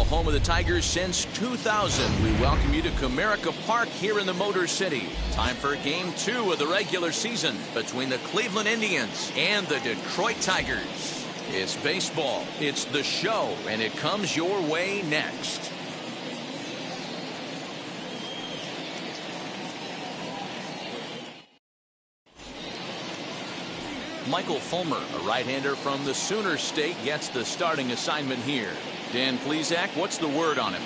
home of the Tigers since 2000. We welcome you to Comerica Park here in the Motor City. Time for Game 2 of the regular season between the Cleveland Indians and the Detroit Tigers. It's baseball, it's the show, and it comes your way next. Michael Fulmer, a right-hander from the Sooner State, gets the starting assignment here. Dan Plesac, what's the word on him?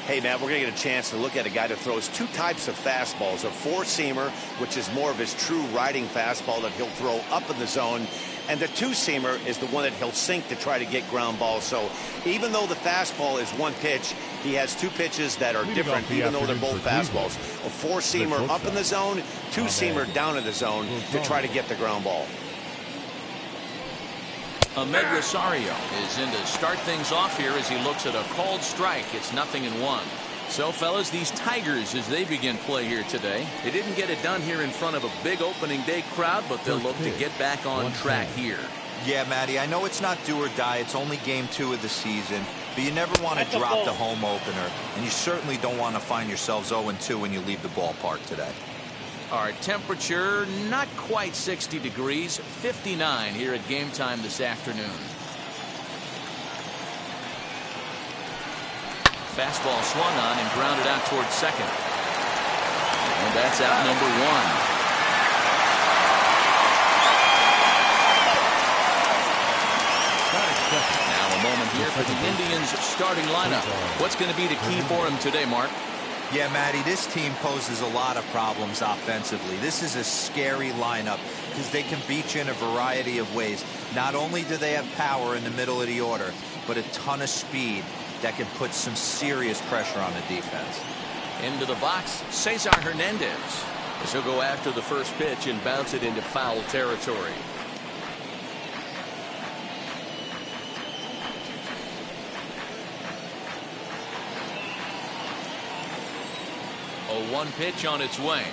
Hey, Matt, we're going to get a chance to look at a guy that throws two types of fastballs. A four-seamer, which is more of his true riding fastball that he'll throw up in the zone. And the two-seamer is the one that he'll sink to try to get ground balls. So even though the fastball is one pitch, he has two pitches that are different, even though they're both fastballs. A four-seamer up in the zone, two-seamer down in the zone to try to get the ground ball. Ahmed Rosario is in to start things off here as he looks at a called strike. It's 0-1. So, fellas, these Tigers, as they begin play here today, they didn't get it done here in front of a big opening day crowd, but they'll look to get back on track here. Yeah, Matty, I know it's not do or die. It's only Game 2 of the season, but you never want to drop the home opener, and you certainly don't want to find yourselves 0-2 when you leave the ballpark today. Our temperature not quite 60 degrees, 59 here at game time this afternoon. Fastball swung on and grounded out towards second. And that's out number one. Now a moment here for the Indians starting lineup. What's going to be the key for him today, Mark? Yeah, Matty, this team poses a lot of problems offensively. This is a scary lineup because they can beat you in a variety of ways. Not only do they have power in the middle of the order, but a ton of speed that can put some serious pressure on the defense. Into the box, Cesar Hernandez. As he'll go after the first pitch and bounce it into foul territory. One pitch on its way.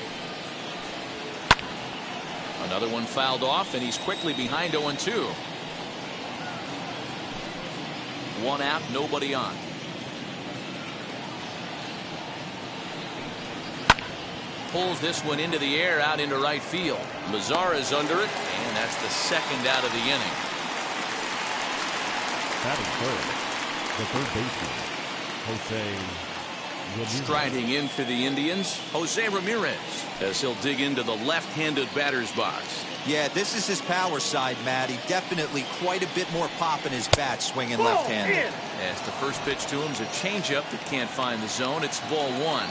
Another one fouled off, and he's quickly behind 0-2. One out, nobody on. Pulls this one into the air out into right field. Mazara's under it, and that's the second out of the inning. Batting third, the third baseman, Jose. Striding in for the Indians, Jose Ramirez, as he'll dig into the left-handed batter's box. Yeah, this is his power side, Matty. Definitely quite a bit more pop in his bat swinging left-handed. As the first pitch to him is a changeup that can't find the zone. It's ball one.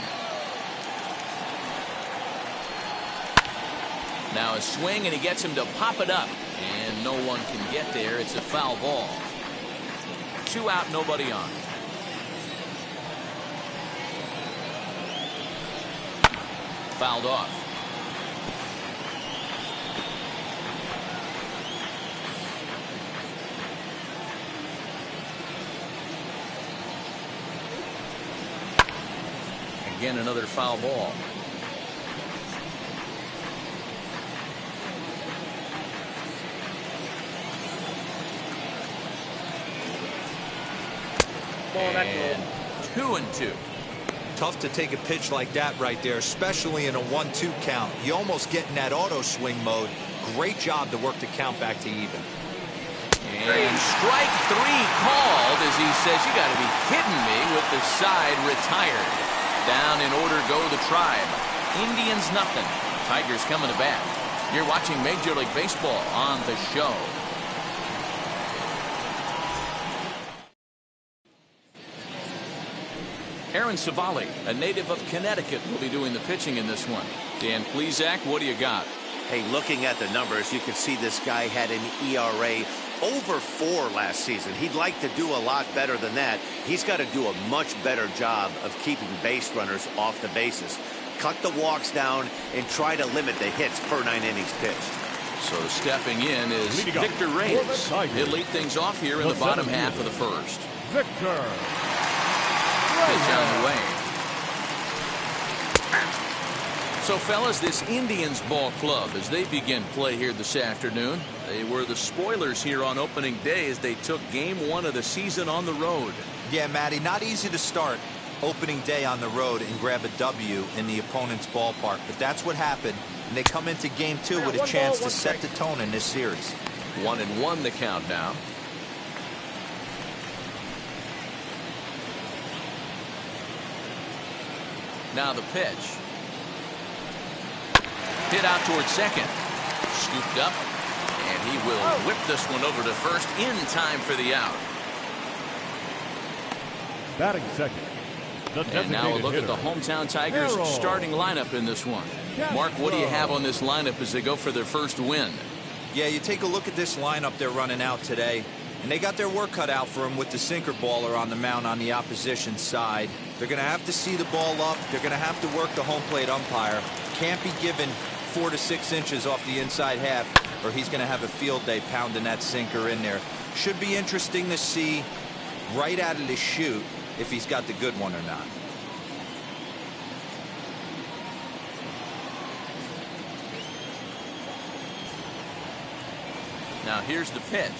Now a swing, and he gets him to pop it up. And no one can get there. It's a foul ball. 2 out, nobody on. Fouled off. Again, another foul ball. And 2-2. Tough to take a pitch like that right there, especially in a 1-2 count. You almost get in that auto swing mode. Great job to work the count back to even. And strike 3 called as he says, you got to be kidding me, with the side retired. Down in order go the Tribe. Indians nothing. Tigers coming to bat. You're watching Major League Baseball on the show. Aaron Savali, a native of Connecticut, will be doing the pitching in this one. Dan Plesac, what do you got? Hey, looking at the numbers, you can see this guy had an ERA over 4 last season. He'd like to do a lot better than that. He's got to do a much better job of keeping base runners off the bases. Cut the walks down and try to limit the hits per 9 innings pitched. So stepping in is Victor Reyes. He'll lead things off here in the bottom half of the first. Victor. Pitch on the way. So, fellas, this Indians ball club, as they begin play here this afternoon, they were the spoilers here on opening day as they took game 1 of the season on the road. Yeah, Matty, not easy to start opening day on the road and grab a W in the opponent's ballpark, but that's what happened, and they come into game 2 with a chance to set the tone in this series. 1-1 the count now. Now the pitch. Hit out towards second. Scooped up, and he will whip this one over to first in time for the out. Batting second. And now a look at the hometown Tigers starting lineup in this one. Mark, what do you have on this lineup as they go for their first win? Yeah, you take a look at this lineup they're running out today, and they got their work cut out for them with the sinker baller on the mound on the opposition side. They're going to have to see the ball up. They're going to have to work the home plate umpire. Can't be given 4 to 6 inches off the inside half, or he's going to have a field day pounding that sinker in there. Should be interesting to see right out of the chute if he's got the good one or not. Now here's the pitch.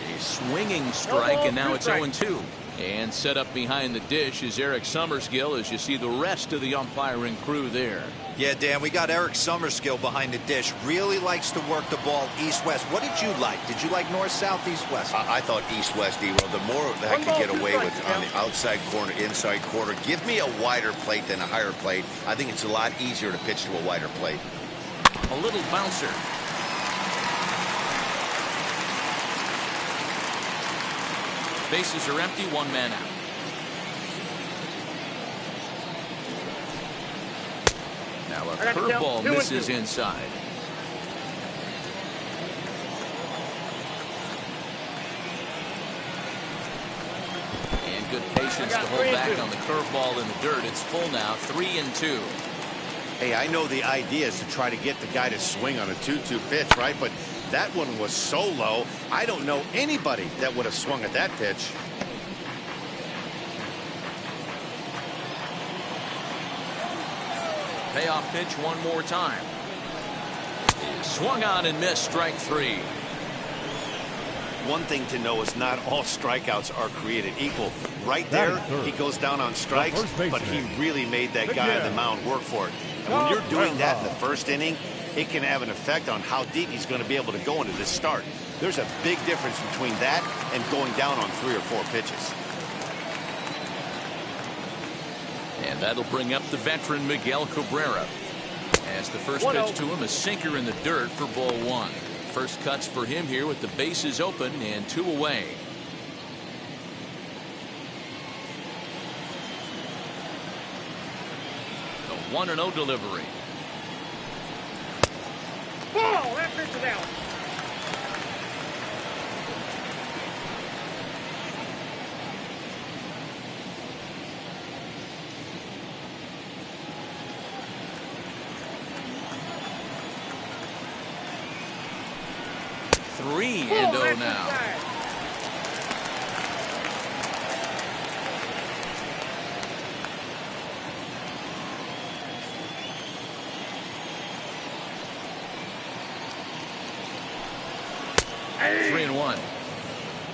A swinging strike, and now it's 0-2. And set up behind the dish is Eric Summerskill as you see the rest of the umpiring crew there. Yeah, Dan, we got Eric Summerskill behind the dish. Really likes to work the ball east-west. What did you like? Did you like north-south, east-west? I thought east-west, D-Roll. The more that I could get away with on the outside corner, inside corner, give me a wider plate than a higher plate. I think it's a lot easier to pitch to a wider plate. A little bouncer. Bases are empty, 1 man out. Now a curveball misses inside. And good patience to hold back on the curveball in the dirt. It's full now, 3-2. Hey, I know the idea is to try to get the guy to swing on a 2-2 pitch, right? But that one was so low, I don't know anybody that would have swung at that pitch. Payoff pitch one more time. Swung on and missed, strike 3. One thing to know is not all strikeouts are created equal. Right there, he goes down on strikes, but he really made that guy on the mound work for it. And when you're doing that in the first inning, it can have an effect on how deep he's going to be able to go into this start. There's a big difference between that and going down on 3 or 4 pitches. And that'll bring up the veteran Miguel Cabrera. As the first pitch to him, a sinker in the dirt for ball 1. First cuts for him here with the bases open and 2 away. The 1-0 delivery. Ball, that pitch is out. Three and 0 now. Hey. 3-1.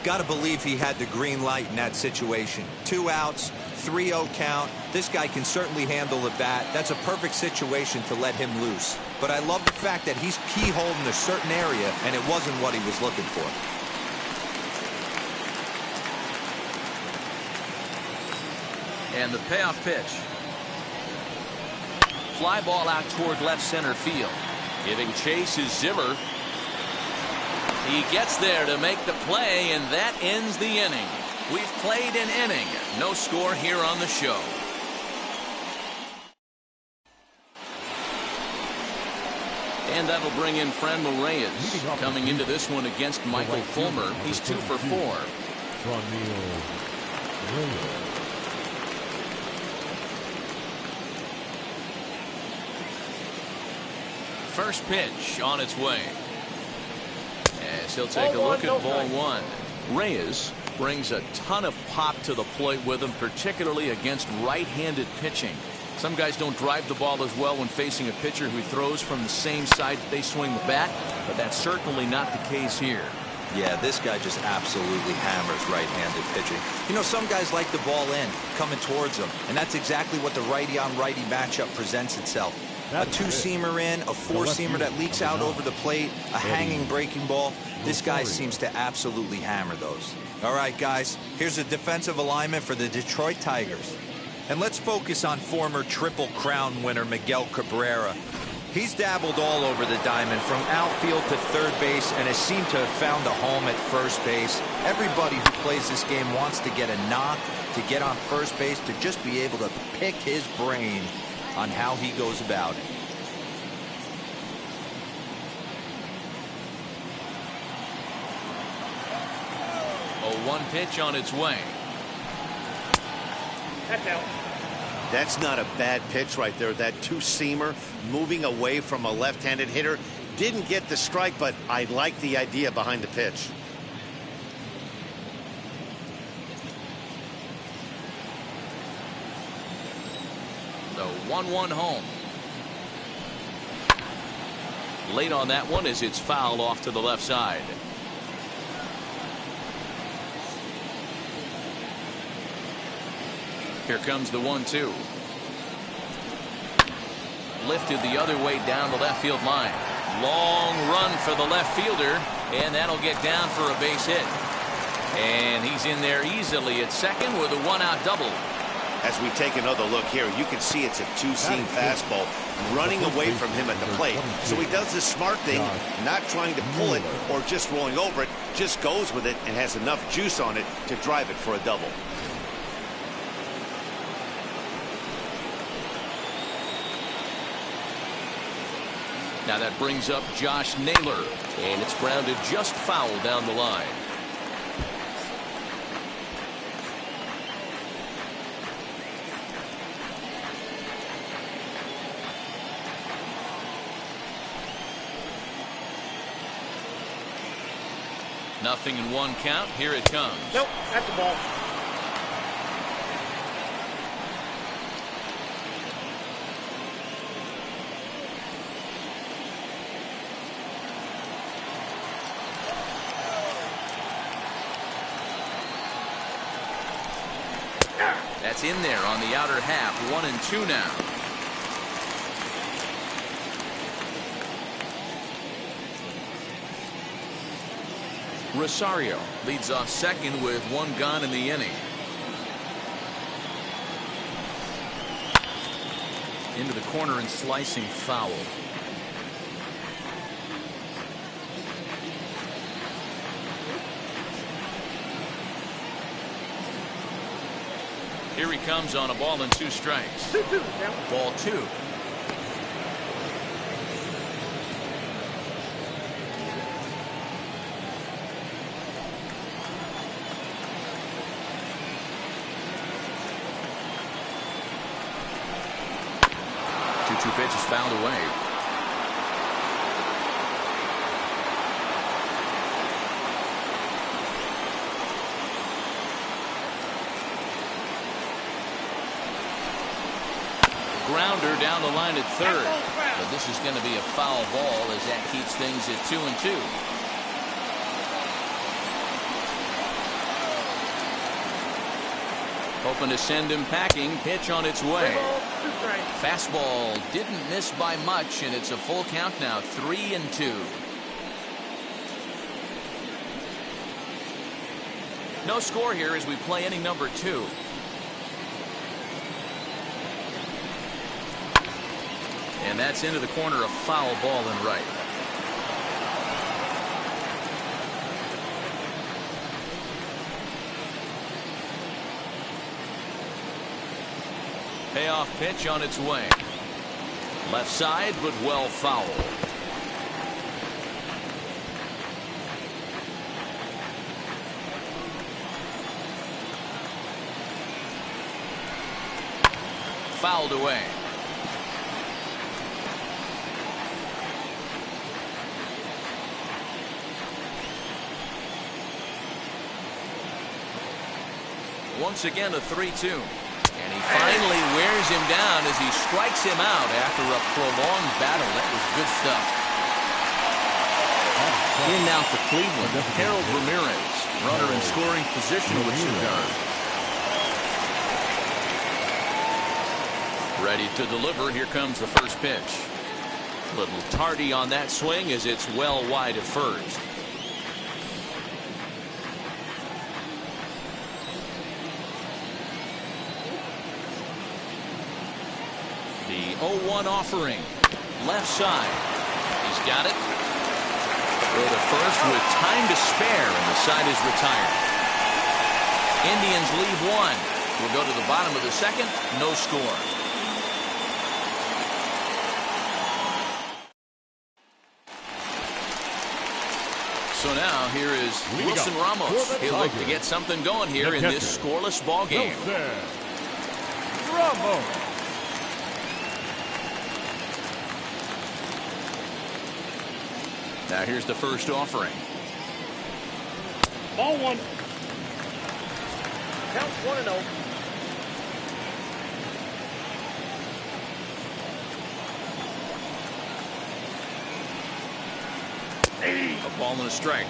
Gotta believe he had the green light in that situation. 2 outs, 3-0 count. This guy can certainly handle the bat. That's a perfect situation to let him loose. But I love the fact that he's keyholed in a certain area, and it wasn't what he was looking for. And the payoff pitch. Fly ball out toward left center field. Giving chase is Zimmer. He gets there to make the play, and that ends the inning. We've played an inning. No score here on the show. And that'll bring in Fran Reyes. Coming into this one against Michael Fulmer. He's 2 for 4. First pitch on its way. As he'll take a look at ball 1. Reyes brings a ton of pop to the plate with him, particularly against right-handed pitching. Some guys don't drive the ball as well when facing a pitcher who throws from the same side that they swing the bat, but that's certainly not the case here. Yeah, this guy just absolutely hammers right-handed pitching. You know, some guys like the ball in, coming towards them, and that's exactly what the righty-on-righty matchup presents itself. A two-seamer in, a four-seamer that leaks out over the plate, a hanging breaking ball. This guy seems to absolutely hammer those. All right, guys, here's a defensive alignment for the Detroit Tigers. And let's focus on former Triple Crown winner Miguel Cabrera. He's dabbled all over the diamond, from outfield to third base, and has seemed to have found a home at first base. Everybody who plays this game wants to get a knock, to get on first base, to just be able to pick his brain on how he goes about it. A 1 pitch on its way. That's out. That's not a bad pitch right there. That two-seamer moving away from a left-handed hitter. Didn't get the strike, but I like the idea behind the pitch. The 1-1 home. Late on that one as it's fouled off to the left side. Here comes the 1-2. Lifted the other way down the left field line. Long run for the left fielder, and that'll get down for a base hit. And he's in there easily at second with a 1-out double. As we take another look here, you can see it's a two-seam fastball running away from him at the plate. So he does this smart thing, not trying to pull it or just rolling over it, just goes with it and has enough juice on it to drive it for a double. Now that brings up Josh Naylor, and it's grounded just foul down the line. Nothing in 1 count. Here it comes. Nope, that's the ball. That's in there on the outer half. 1-2 now. Rosario leads off second with 1 gone in the inning. Into the corner and slicing foul. Here he comes on a ball and 2 strikes. Ball 2. Two pitches fouled away. Grounder down the line at third. But this is going to be a foul ball as that keeps things at 2-2. Hoping to send him packing. Pitch on its way. Fastball didn't miss by much, and it's a full count now. 3-2. No score here as we play inning number 2. And that's into the corner, a foul ball and right. Payoff pitch on its way. Left side, but well foul. Fouled away. Once again, a 3-2. And he finally wears him down as he strikes him out after a prolonged battle. That was good stuff. In now for Cleveland, Harold Ramirez, runner in scoring position with cigar. Ready to deliver. Here comes the first pitch. Little tardy on that swing as it's well wide of first. The 0-1 offering. Left side. He's got it. Go to first with time to spare, and the side is retired. Indians leave one. We'll go to the bottom of the second. No score. So now here is Wilson Ramos. He'll look to get something going here in this scoreless ball game. Ramos. Now here's the first offering. Ball one. Count 1-0. A ball and a strike.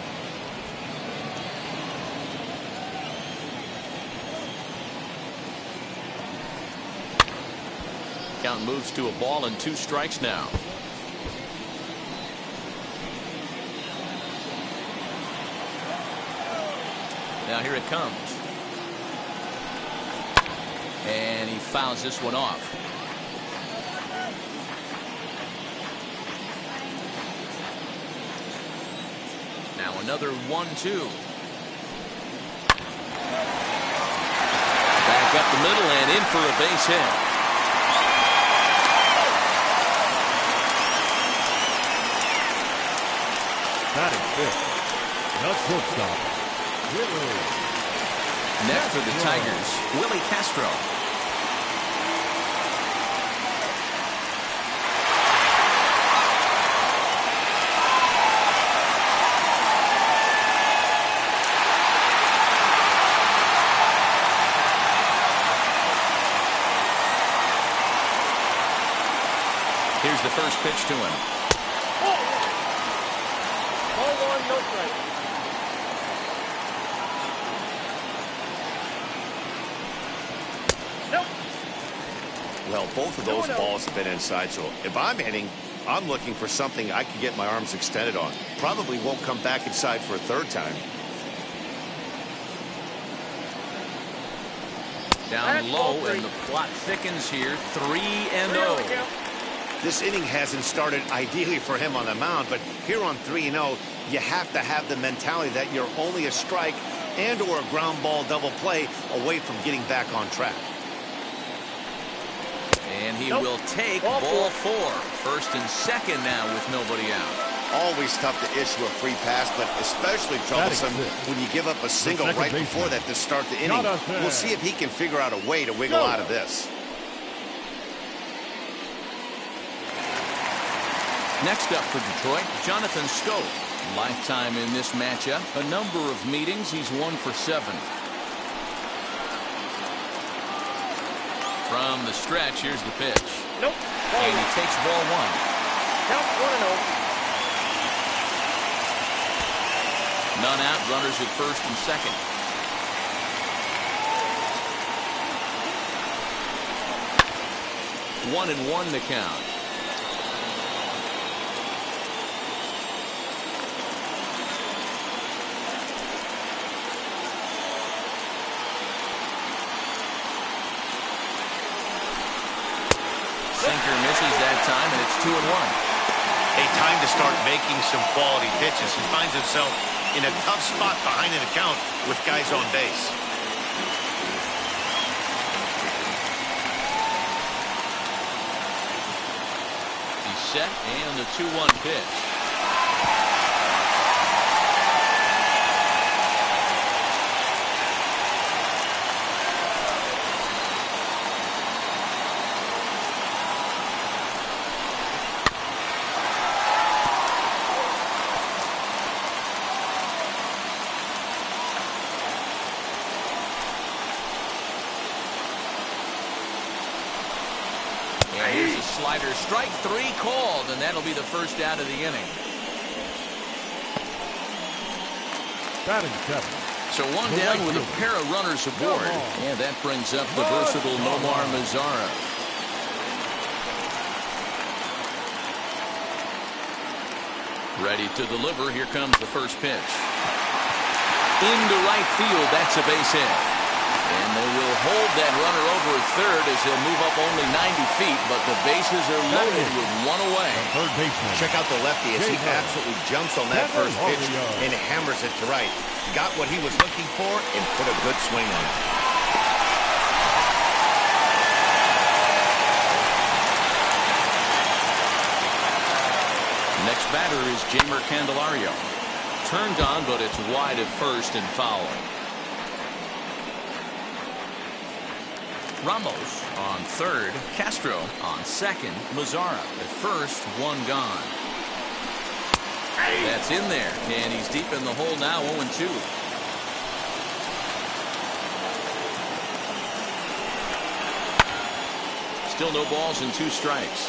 Count moves to a ball and 2 strikes now. Now here it comes. And he fouls this one off. Now another 1-2. Back up the middle and in for a base hit. That is fifth. The shortstop. Next for the Tigers, Willie Castro. Here's the first pitch to him. Ball one, no strike. Well, both of those balls have been inside, so if I'm hitting, I'm looking for something I can get my arms extended on. Probably won't come back inside for a third time. Down low, and the plot thickens here. 3-0. This inning hasn't started ideally for him on the mound, but here on 3-0, you have to have the mentality that you're only a strike and or a ground ball double play away from getting back on track. And he will take ball 4. First and second now with nobody out. Always tough to issue a free pass, but especially troublesome when you give up a single right before that to start the inning. We'll see if he can figure out a way to wiggle out of this. Next up for Detroit, Jonathan Scope. Lifetime in this matchup. A number of meetings. He's 1 for 7. From the stretch, here's the pitch. Nope. And he takes ball 1. Count 1-0. None out. Runners at first and second. One and 1 to count. Sinker misses that time, and it's 2-1. A time to start making some quality pitches. He finds himself in a tough spot behind an account with guys on base. He's set, and the 2-1 pitch. Here's a slider. Strike 3 called, and that'll be the first out of the inning. Batting seventh. So one down with a pair of runners aboard. And that brings up the versatile Nomar Mazara. Ready to deliver. Here comes the first pitch. Into right field. That's a base hit. And they will hold that runner over at third as he'll move up only 90 feet, but the bases are loaded with one away. Third baseman. Check out the lefty as he absolutely jumps on that first pitch and hammers it to right. Got what he was looking for and put a good swing on it. Next batter is Jamer Candelario. Turned on, but it's wide at first and foul. Ramos on third, Castro on second, Mazara at first, one gone. That's in there, and he's deep in the hole now, 0-2. Still no balls and 2 strikes.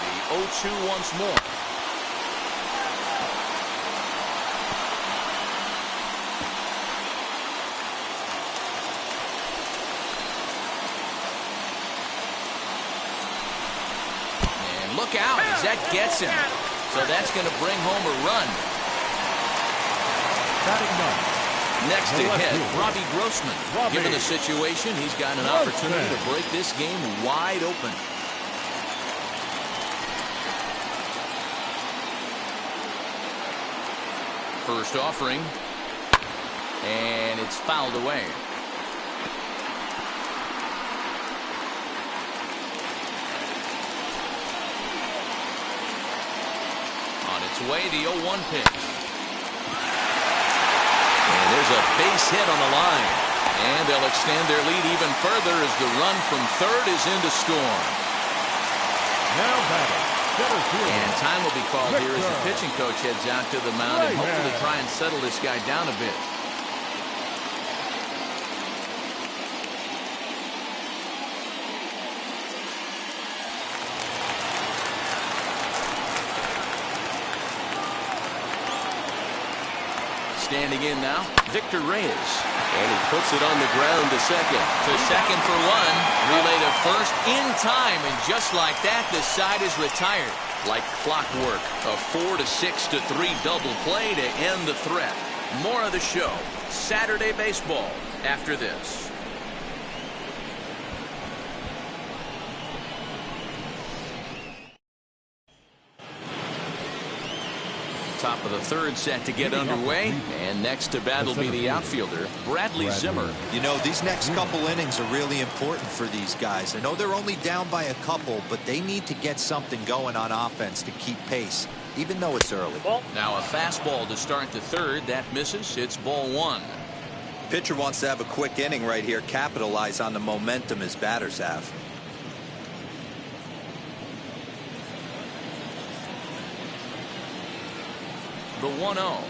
The 0-2 once more. Look out as that gets him. So that's going to bring home a run. Next to hit, Ravi Grossman. Given the situation, he's got an opportunity to break this game wide open. First offering. And it's fouled away. Way the 0-1 pitch. And there's a base hit on the line. And they'll extend their lead even further as the run from third is into score. Now batting. And time will be called here as the pitching coach heads out to the mound and hopefully try and settle this guy down a bit. Standing in now, Victor Reyes. And he puts it on the ground to second. To second for one. Relay to first in time. And just like that, the side is retired. Like clockwork. A 4-6-3 double play to end the threat. More of the show. Saturday baseball after this. Top of the third set to get underway, and next to bat will be the outfielder Bradley Zimmer. You know, these next couple innings are really important for these guys. I know they're only down by a couple, but they need to get something going on offense to keep pace, even though it's early. Now a fastball to start the third. That misses. It's ball one. Pitcher wants to have a quick inning right here, capitalize on the momentum his batters have. The 1-0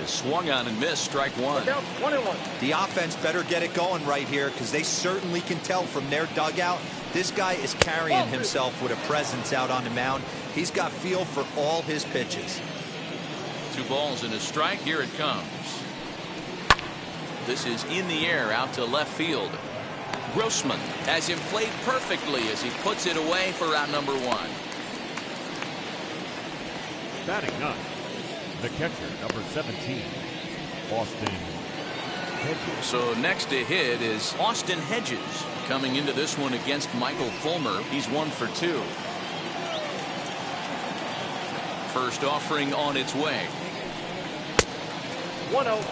is swung on and missed. Strike one. 1-1. The offense better get it going right here because they certainly can tell from their dugout this guy is carrying himself with a presence out on the mound. He's got feel for all his pitches. 2 balls and a strike. Here it comes. This is in the air out to left field. Grossman has him played perfectly as he puts it away for out number 1. Batting ninth, the catcher, number 17, Austin Hedges. So next to hit is Austin Hedges. Coming into this one against Michael Fulmer. He's 1 for 2. First offering on its way. 1-0.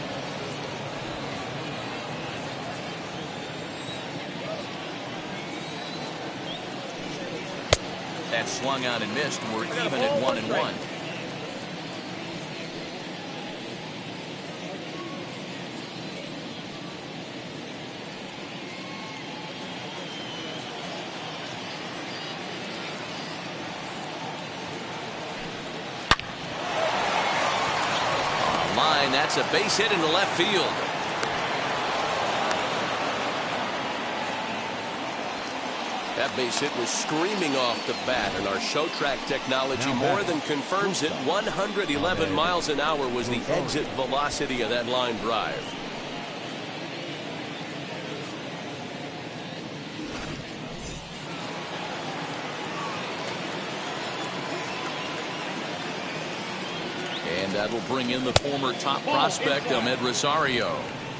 That swung on and missed. We're even at 1-1. That's a base hit into left field. base hit was screaming off the bat, and our show track technology more than confirms it. 111 miles an hour was the exit velocity of that line drive. And that'll bring in the former top prospect, Ahmed Rosario.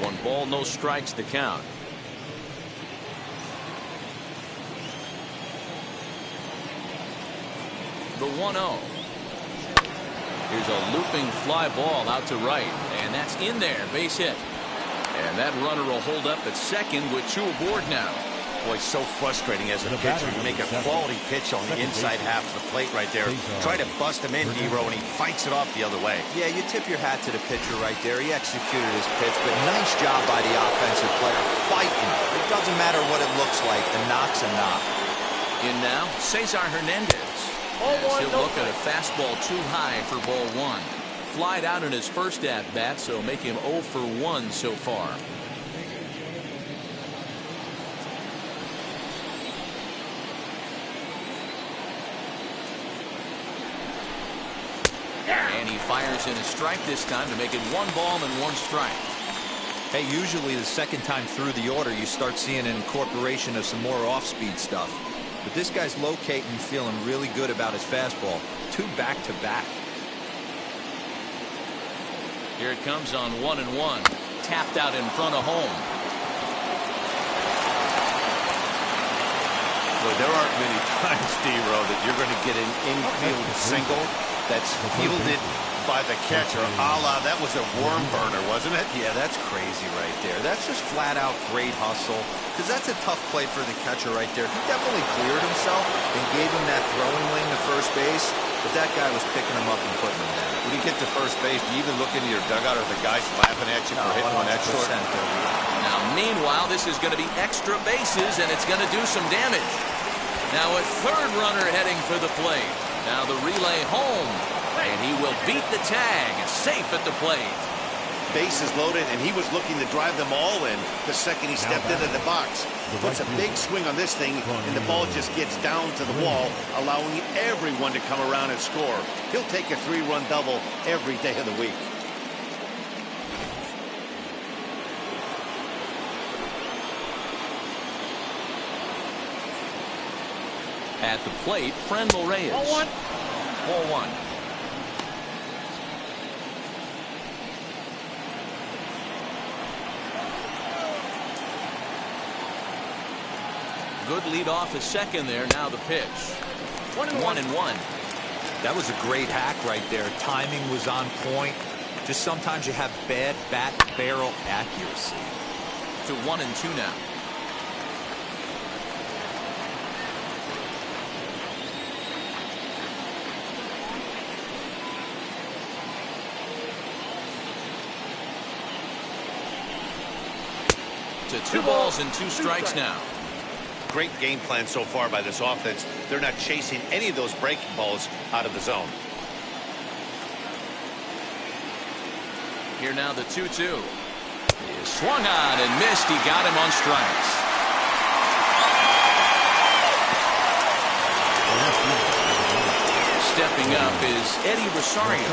1 ball, no strikes to count. The 1-0. Here's a looping fly ball out to right, and that's in there, base hit. And that runner will hold up at second with 2 aboard now. Boy, so frustrating as a pitcher. You make a quality pitch on the inside half of the plate right there. Try to bust him in, Hero, and he fights it off the other way. Yeah, you tip your hat to the pitcher right there. He executed his pitch, but nice job by the offensive player fighting. It doesn't matter what it looks like. The knock's a knock. In now, Cesar Hernandez. As he'll look at a fastball too high for ball 1. Flied out in his first at-bat, so make him 0 for 1 so far. And he fires in a strike this time to make it 1 ball and 1 strike. Hey, usually the second time through the order, you start seeing an incorporation of some more off-speed stuff. But this guy's locating, feeling really good about his fastball. 2 back-to-back. Here it comes on 1-1. Tapped out in front of home. Well, there aren't many times, D-Row, that you're going to get an infield single that's fielded by the catcher. A la, that was a worm burner, wasn't it? Yeah, that's crazy right there. That's just flat out great hustle, because that's a tough play for the catcher right there. He definitely cleared himself and gave him that throwing lane to first base, but that guy was picking him up and putting him down. When you get to first base, do you even look into your dugout, or the guys laughing at you for hitting one that short? Now, meanwhile, this is going to be extra bases, and it's going to do some damage. Now a third runner heading for the plate. Now the relay home, and he will beat the tag, safe at the plate. Bases loaded, and he was looking to drive them all in the second he stepped into the box. Puts a big swing on this thing, and the ball just gets down to the wall, allowing everyone to come around and score. He'll take a 3-run double every day of the week. At the plate, Fran Reyes. Ball 1. Ball 1. Good lead off at second there. Now the pitch. 1-1. That was a great hack right there. Timing was on point. Just sometimes you have bad bat barrel accuracy. To 1-2 now. To 2 balls and 2 strikes now. Great game plan so far by this offense. They're not chasing any of those breaking balls out of the zone. Here now the 2-2. He swung on and missed. He got him on strikes. Stepping up is Eddie Rosario.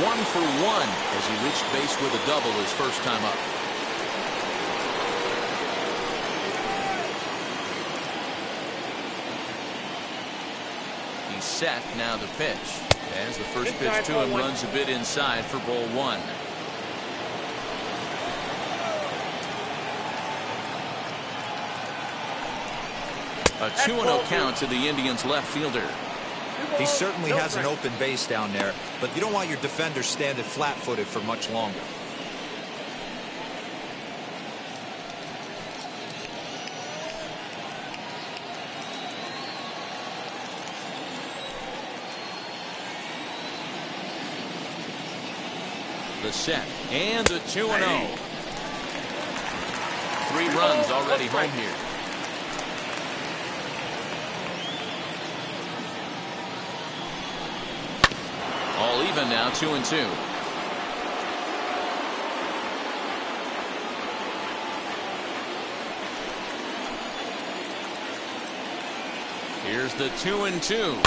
1 for 1 as he reached base with a double his first time up. Set now the pitch as the first pitch to him runs a bit inside for ball 1. A 2-0 count to the Indians left fielder. He certainly has an open base down there, but you don't want your defender standing flat-footed for much longer. The set and the 2-0. 3 runs already home here. All even now, 2-2. There's the 2-2.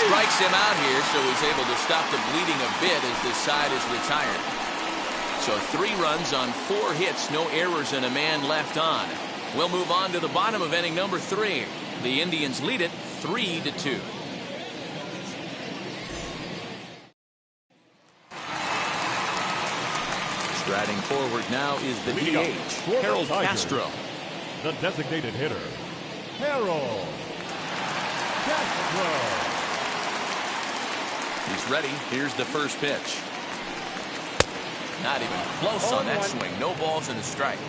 Strikes him out here, so he's able to stop the bleeding a bit as this side is retired. So 3 runs on 4 hits, no errors, and a man left on. We'll move on to the bottom of inning number 3. The Indians lead it 3-2. Striding forward now is the DH, Harold Castro. The designated hitter, Harold Castro. He's ready. Here's the first pitch. Not even close on that swing. No balls and a strike.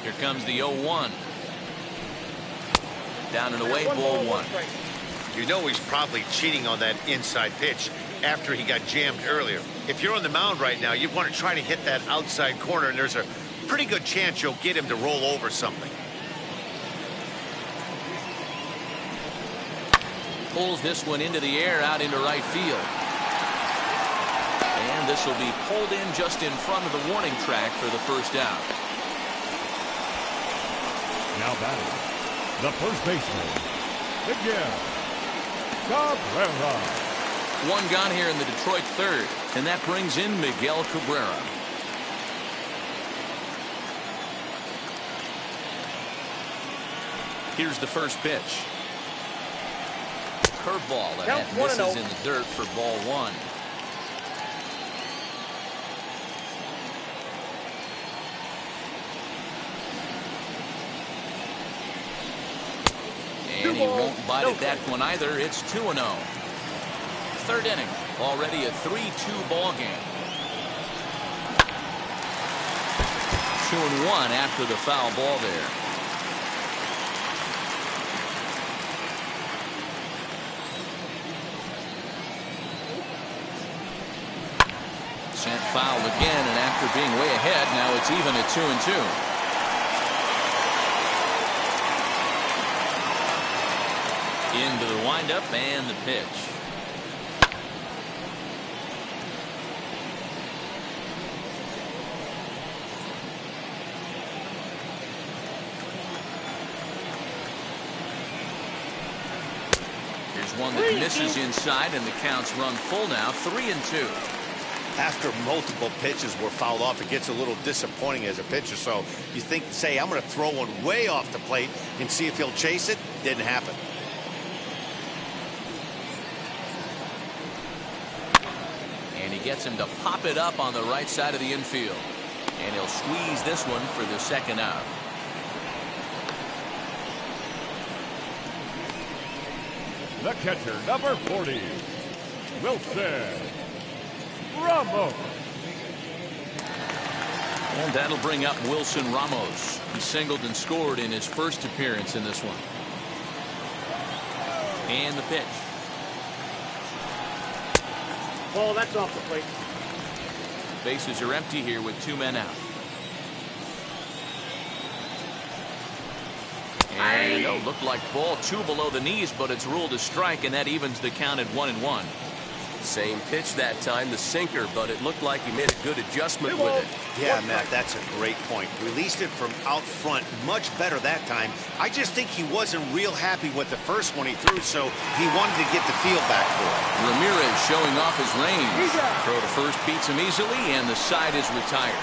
Here comes the 0-1. Down and away, ball 1. You know he's probably cheating on that inside pitch after he got jammed earlier. If you're on the mound right now, you want to try to hit that outside corner, and there's a pretty good chance you'll get him to roll over something. Pulls this one into the air out into right field. And this will be pulled in just in front of the warning track for the first out. Now batting, the first baseman, Miguel Cabrera. 1 gone here in the Detroit third, and that brings in Miguel Cabrera. Here's the first pitch. Curveball, and that misses in the dirt for ball 1. And he won't bite at that one either. It's 2-0. 3rd inning, already a 3-2 ball game. 2-1 after the foul ball there. Sent foul again, and after being way ahead, now it's even at 2-2. Into the windup and the pitch. Here's one that misses inside, and the count's run full now, 3-2. After multiple pitches were fouled off, it gets a little disappointing as a pitcher. So you think, say, I'm going to throw one way off the plate and see if he'll chase it. Didn't happen. And he gets him to pop it up on the right side of the infield. And he'll squeeze this one for the second out. The catcher, number 40, Wilson Ramos. And that'll bring up Wilson Ramos. He singled and scored in his first appearance in this one. And the pitch. Ball, that's off the plate. Bases are empty here with 2 men out. And it looked like ball 2 below the knees, but it's ruled a strike, and that evens the count at 1-1. Same pitch that time, the sinker, but it looked like he made a good adjustment with it. Yeah, Matt, that's a great point. Released it from out front much better that time. I just think he wasn't real happy with the first one he threw, so he wanted to get the feel back for it. Ramirez showing off his range. Throw to first beats him easily, and the side is retired.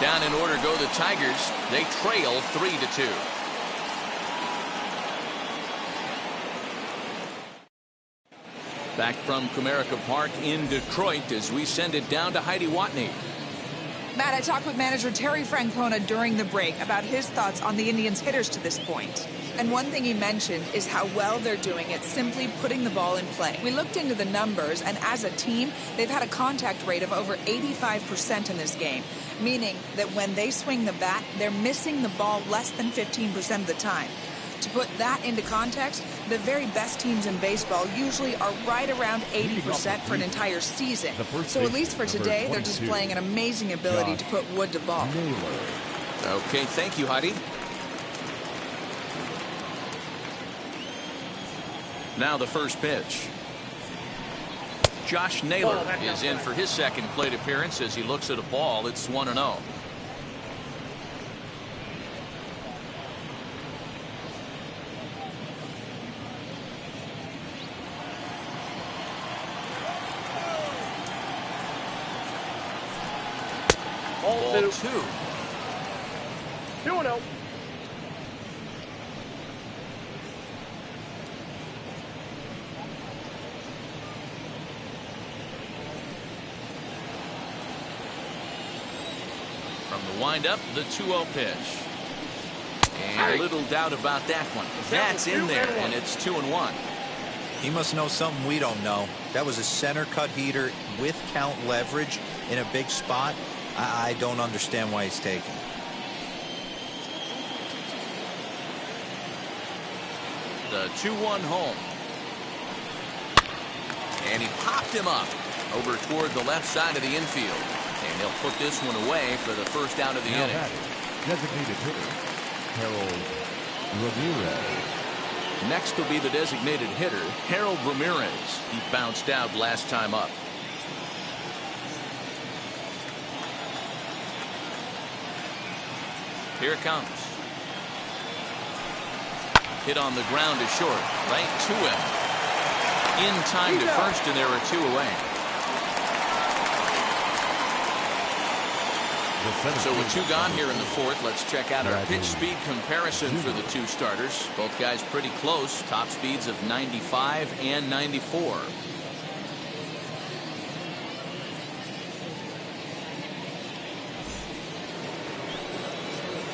Down in order go the Tigers. They trail 3-2. Back from Comerica Park in Detroit as we send it down to Heidi Watney. Matt, I talked with manager Terry Francona during the break about his thoughts on the Indians' hitters to this point. And one thing he mentioned is how well they're doing at simply putting the ball in play. We looked into the numbers, and as a team, they've had a contact rate of over 85% in this game, meaning that when they swing the bat, they're missing the ball less than 15% of the time. To put that into context, the very best teams in baseball usually are right around 80% for an entire season. So at least for today, they're displaying an amazing ability to put wood to ball. Okay, thank you, Heidi. Now the first pitch. Josh Naylor is in for his second plate appearance as he looks at a ball. It's 1-0. Ball 2. 2-0. From the windup, the 2-0 pitch. And little doubt about that one. That's in there, and it's 2-1. He must know something we don't know. That was a center cut heater with count leverage in a big spot. I don't understand why he's taking. The 2-1 home. And he popped him up over toward the left side of the infield. And he'll put this one away for the first out of the inning. Designated hitter, Harold Ramirez. Next will be the designated hitter, Harold Ramirez. He bounced out last time up. Here it comes. Hit on the ground to short, right to him. In time to first, and there are 2 away. So with 2 gone here in the 4th, let's check out our pitch speed comparison for the 2 starters. Both guys pretty close. Top speeds of 95 and 94.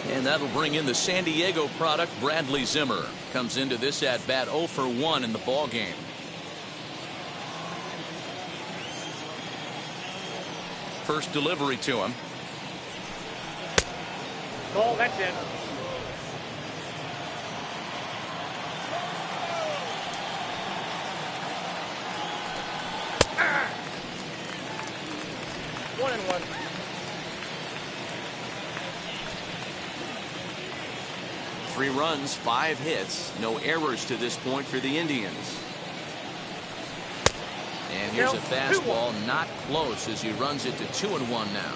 And that'll bring in the San Diego product, Bradley Zimmer. Comes into this at-bat 0 for 1 in the ball game. First delivery to him. Ball, that's in. Ah! 1-1. Three runs, 5 hits, no errors to this point for the Indians. And here's a fastball, not close as he runs it to 2-1 now.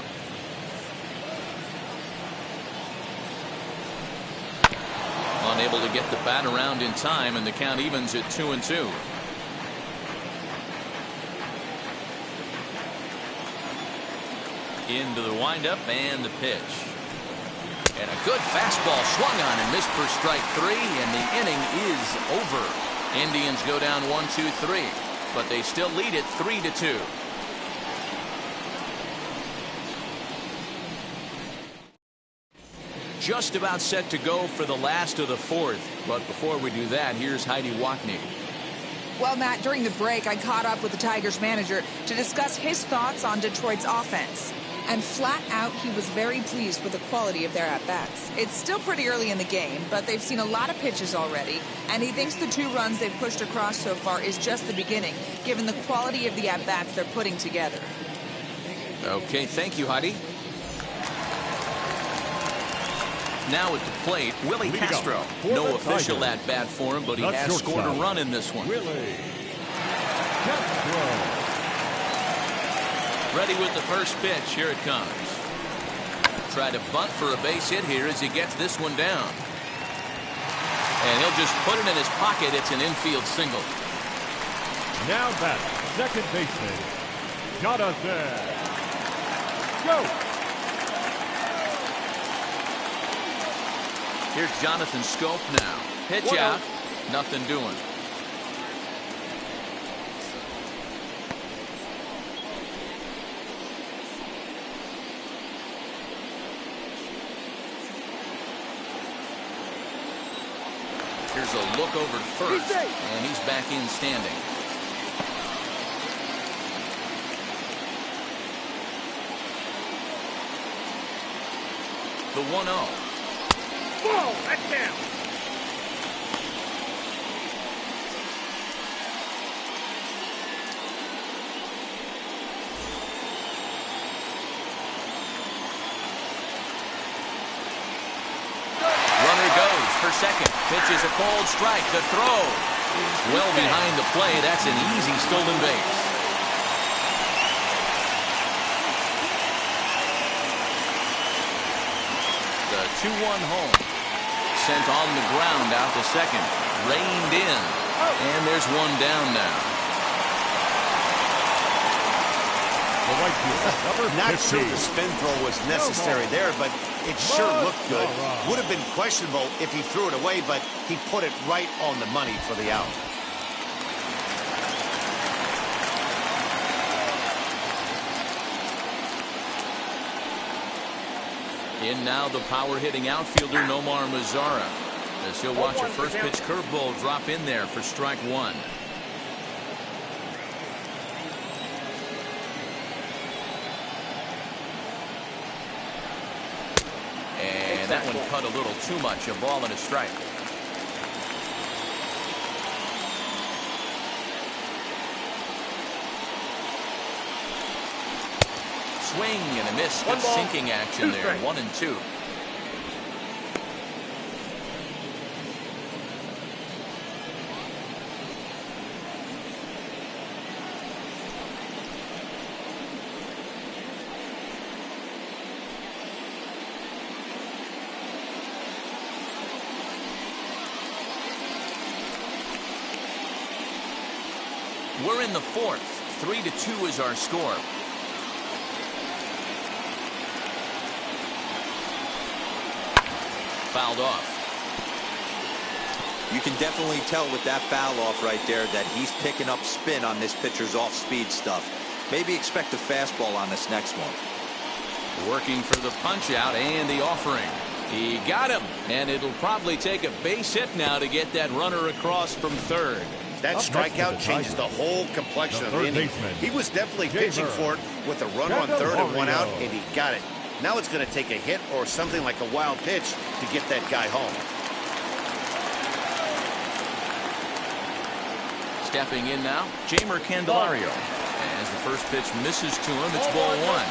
Unable to get the bat around in time, and the count evens at 2-2. Into the windup and the pitch. And a good fastball swung on and missed for strike 3, and the inning is over. Indians go down 1-2-3, but they still lead it 3-2. Just about set to go for the last of the 4th. But before we do that, here's Heidi Wackney. Well, Matt, during the break, I caught up with the Tigers manager to discuss his thoughts on Detroit's offense. And flat out, he was very pleased with the quality of their at-bats. It's still pretty early in the game, but they've seen a lot of pitches already, and he thinks the 2 runs they've pushed across so far is just the beginning, given the quality of the at-bats they're putting together. Okay, thank you, Heidi. Now at the plate, Willie Castro. No official at-bat for him, but he has scored a run in this one. Willie Castro. Ready with the first pitch. Here it comes. Try to bunt for a base hit here as he gets this one down. And he'll just put it in his pocket. It's an infield single. Now batting, second baseman, Jonathan. Go. Here's Jonathan Scope now. Pitch out. Nothing doing. Here's a look over to first, and he's back in standing. The 1-0. Whoa, that's down. for second. Pitches a cold strike. The throw is well behind the play. That's an easy stolen base. The 2-1 home. Sent on the ground out to second. Reined in. And there's one down now. Not sure the spin throw was necessary there, but it sure looked good. Would have been questionable if he threw it away, but he put it right on the money for the out. In now the power-hitting outfielder Nomar Mazara, as he'll watch a first-pitch curveball drop in there for strike one. And that one cut a little too much. A ball and a strike. Swing and a miss. Good sinking action there. 1-2. We're in the fourth. 3-2 is our score. Fouled off. You can definitely tell with that foul off right there that he's picking up spin on this pitcher's off-speed stuff. Maybe expect a fastball on this next one. Working for the punch-out and the offering. He got him, and it'll probably take a base hit now to get that runner across from third. That strikeout changes the whole complexion of the inning. He was definitely pitching for it with a runner on third and one out, and he got it. Now it's going to take a hit or something like a wild pitch to get that guy home. Stepping in now, Jamer Candelario. As the first pitch misses to him, it's ball one.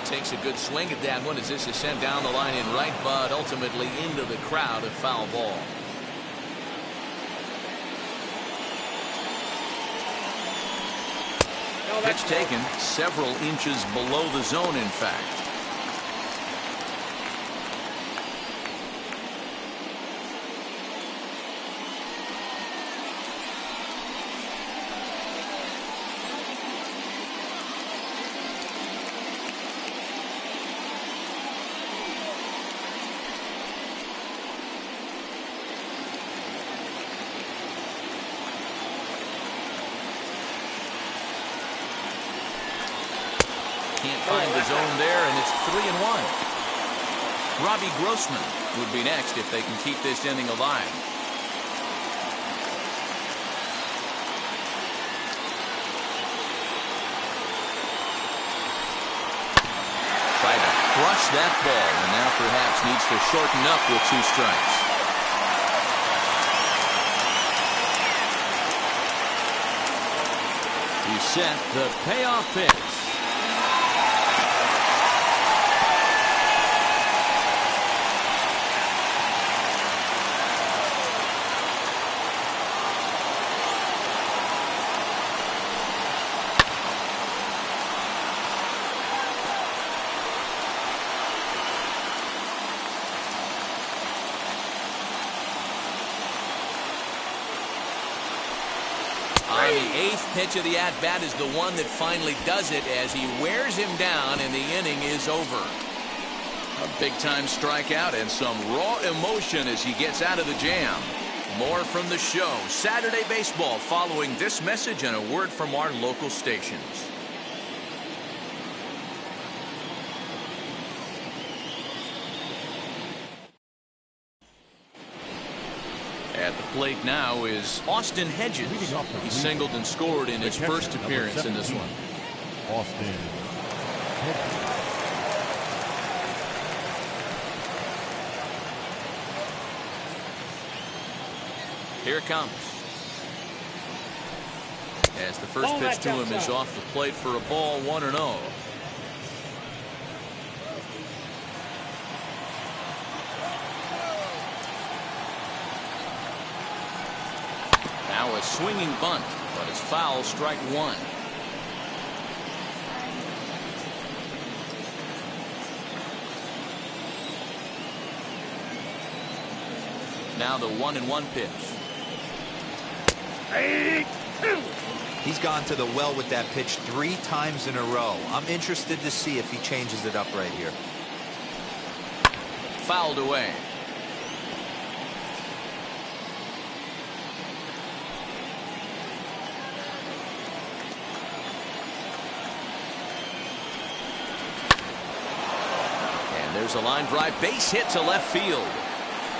Takes a good swing at that one as this is sent down the line in right, but ultimately into the crowd, a foul ball. Pitch taken several inches below the zone, in fact. Can't find the zone there, and it's 3-1. Ravi Grossman would be next if they can keep this inning alive. Tried to crush that ball, and now perhaps needs to shorten up with 2 strikes. He set the payoff pitch. On the 8th pitch of the at-bat is the one that finally does it as he wears him down and the inning is over. A big-time strikeout and some raw emotion as he gets out of the jam. More from the show. Saturday Baseball following this message and a word from our local stations. At the plate now is Austin Hedges. He singled and scored in his first appearance in this one. Austin Hedges. Here it comes. As the first pitch to him is off the plate for a ball, 1-0. Now a swinging bunt, but it's foul, strike one. Now the 1-1 pitch. He's gone to the well with that pitch 3 times in a row. I'm interested to see if he changes it up right here. Fouled away. And there's a line drive, base hit to left field.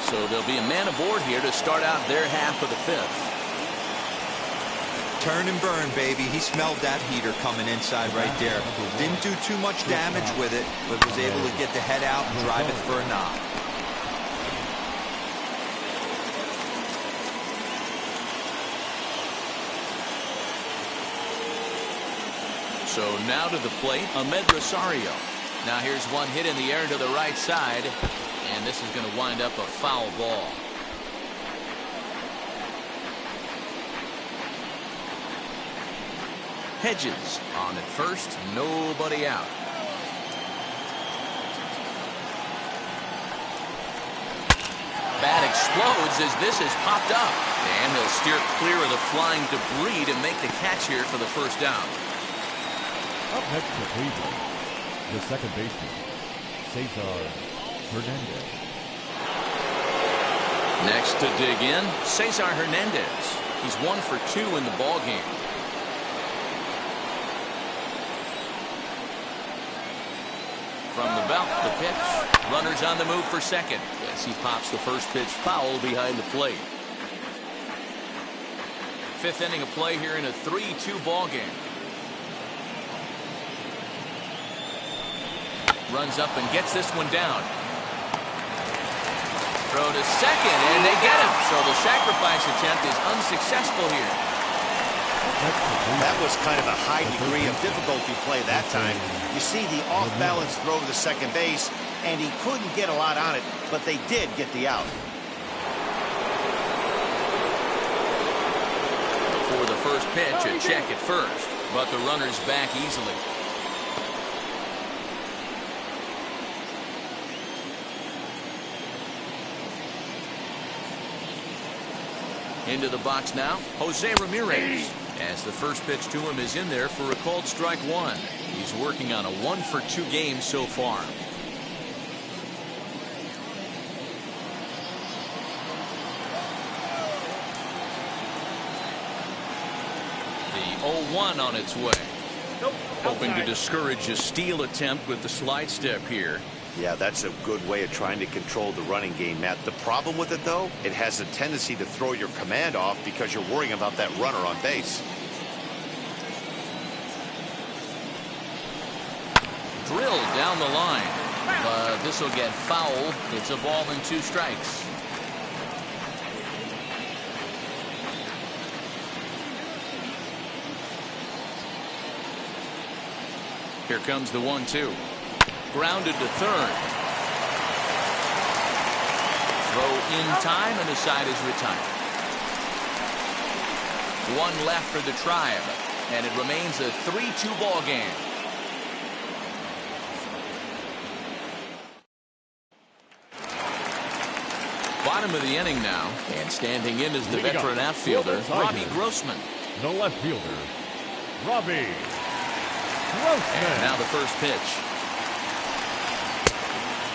So there'll be a man aboard here to start out their half of the 5th. Turn and burn, baby. He smelled that heater coming inside right there. Didn't do too much damage with it, but was able to get the head out and drive it for a knock. So now to the plate, Ahmed Rosario. Now here's one hit in the air to the right side, and this is going to wind up a foul ball. Hedges on at first, nobody out. Bat explodes as this is popped up, and he'll steer clear of the flying debris to make the catch here for the first down. Up next for Cleveland, the second baseman, Cesar Hernandez. Next to dig in, Cesar Hernandez. He's 1 for 2 in the ball game. From the belt, the pitch. Runners on the move for second. As he pops the first pitch foul behind the plate. 5th inning of play here in a 3-2 ball game. Runs up and gets this one down. Throw to second, and they get him. So the sacrifice attempt is unsuccessful here. That was kind of a high degree of difficulty play that time. You see the off-balance throw to second base, and he couldn't get a lot on it, but they did get the out. Before the first pitch, a check at first, but the runner's back easily. Into the box now, Jose Ramirez. As the first pitch to him is in there for a called strike one. He's working on a 1 for 2 game so far. The 0-1 on its way. Hoping to discourage a steal attempt with the slide step here. Yeah, that's a good way of trying to control the running game, Matt. The problem with it, though, it has a tendency to throw your command off because you're worrying about that runner on base. Drilled down the line, but this will get fouled. It's a ball and 2 strikes. Here comes the 1-2. Grounded to third. Throw in time, and the side is retired. 1 left for the Tribe, and it remains a 3-2 ball game. Bottom of the inning now, and standing in is the veteran outfielder, Ravi Grossman. The left fielder, Ravi Grossman. And now the first pitch.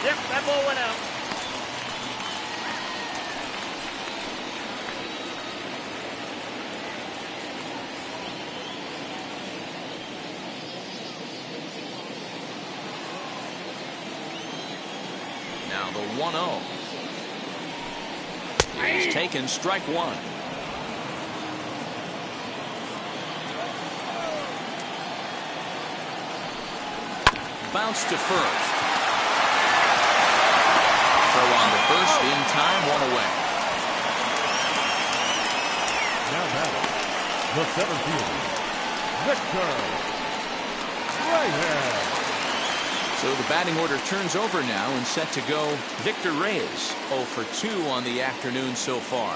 Yep, that ball went out. Now the 1-0. He's taken strike 1. Bounce to first. Throw on the first in time, 1 away. batter, the center fielder, Victor Reyes. So the batting order turns over now and set to go Victor Reyes, 0 for 2 on the afternoon so far.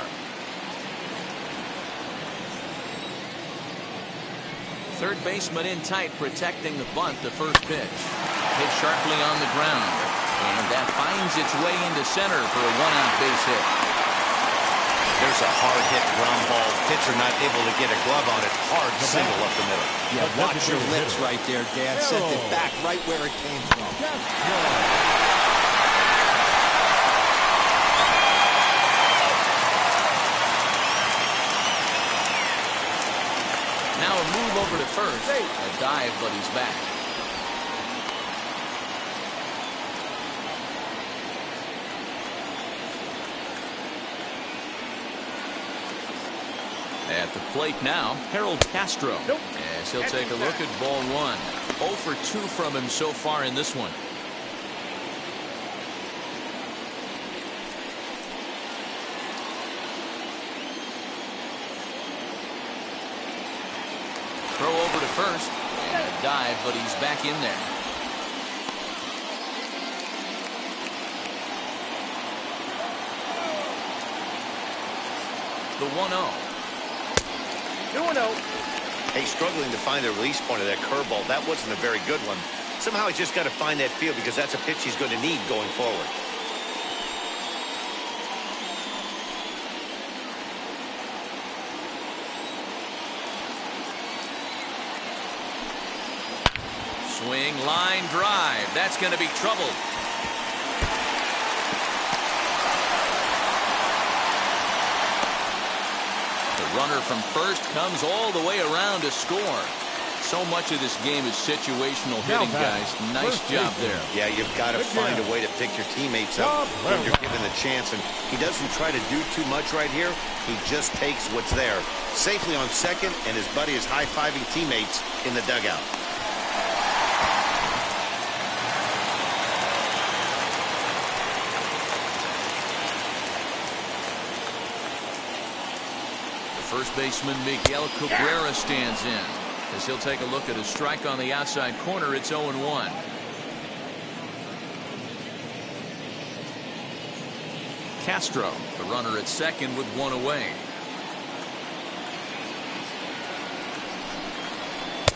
Third baseman in tight, protecting the bunt. The first pitch hit sharply on the ground, and that finds its way into center for a one-out base hit. There's a hard hit ground ball. Pitcher not able to get a glove on it. Hard single up the middle. Yeah, watch your lips right there, Dan. Sent it back right where it came from. Now a move over to first. A dive, but he's back. At the plate now, Harold Castro. As he'll take a look at ball one. 0 for 2 from him so far in this one. Throw over to first. And a dive, but he's back in there. The 1-0. 2-0. Hey, struggling to find the release point of that curveball. That wasn't a very good one. Somehow he's just got to find that field because that's a pitch he's going to need going forward. Swing, line drive. That's going to be trouble. The runner from first comes all the way around to score. So much of this game is situational hitting, guys. Nice job there. Yeah, you've got to find a way to pick your teammates up when you're given the chance. And he doesn't try to do too much right here. He just takes what's there. Safely on second, and his buddy is high-fiving teammates in the dugout. First baseman Miguel Cabrera stands in as he'll take a look at a strike on the outside corner. It's 0-1. Castro, the runner at second with one away.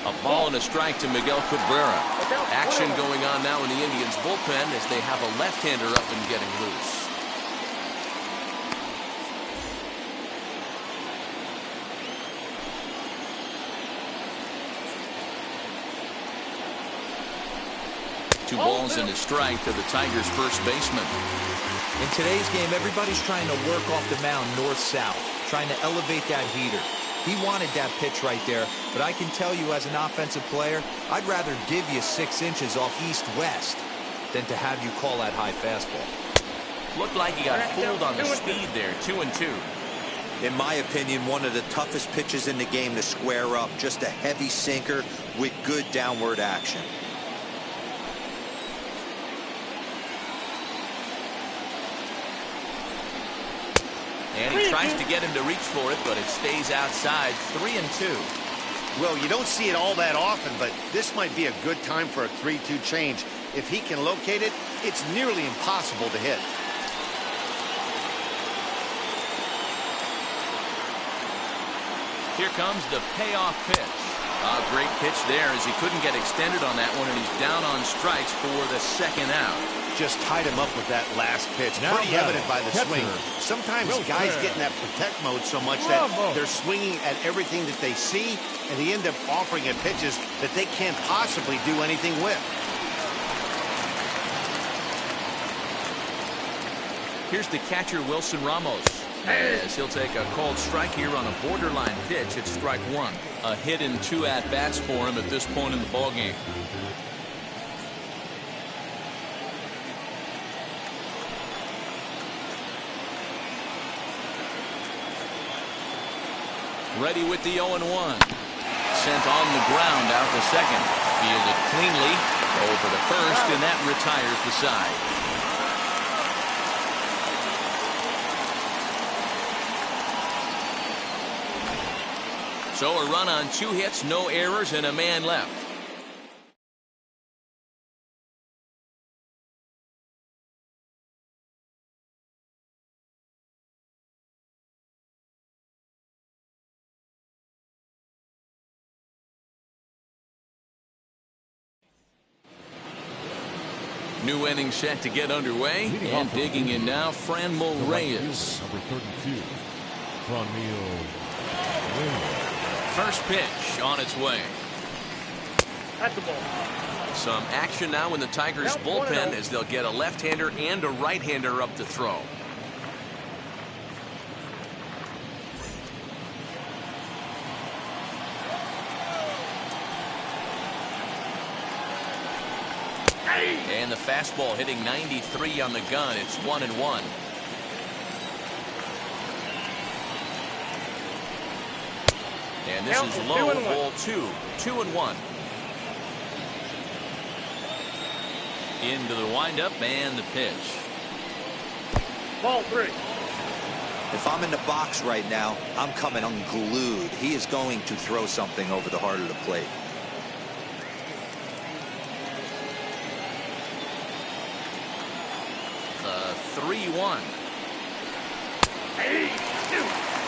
A ball and a strike to Miguel Cabrera. Action going on now in the Indians bullpen as they have a left-hander up and getting loose. Two balls and a strike to the Tigers' first baseman. In today's game, everybody's trying to work off the mound north-south, trying to elevate that heater. He wanted that pitch right there, but I can tell you as an offensive player, I'd rather give you 6 inches off east-west than to have you call that high fastball. Looked like he got fooled on the speed there. 2-2. In my opinion, one of the toughest pitches in the game to square up. Just a heavy sinker with good downward action. And he tries to get him to reach for it, but it stays outside. 3-2. Well, you don't see it all that often, but this might be a good time for a 3-2 change. If he can locate it, it's nearly impossible to hit. Here comes the payoff pitch. A great pitch there as he couldn't get extended on that one, and he's down on strikes for the second out. Just tied him up with that last pitch. Pretty evident by the swing. Sometimes guys get in that protect mode so much that they're swinging at everything that they see, and they end up offering at pitches that they can't possibly do anything with. Here's the catcher, Wilson Ramos, as he'll take a called strike here on a borderline pitch. It's strike one. A hit and 2 at-bats for him at this point in the ballgame. Ready with the 0-1. Sent on the ground out to second. Fielded cleanly over to first, and that retires the side. So a run on 2 hits, no errors, and a man left. New inning set to get underway, and digging in now, Fran Reyes. Number 32, Fran Reyes. First pitch on its way. At the ball. Some action now in the Tigers bullpen as they'll get a left-hander and a right-hander up to throw. And the fastball hitting 93 on the gun. It's 1-1. And this is low, ball 2. 2-1. Into the windup and the pitch. Ball 3. If I'm in the box right now, I'm coming unglued. He is going to throw something over the heart of the plate. The 3-1.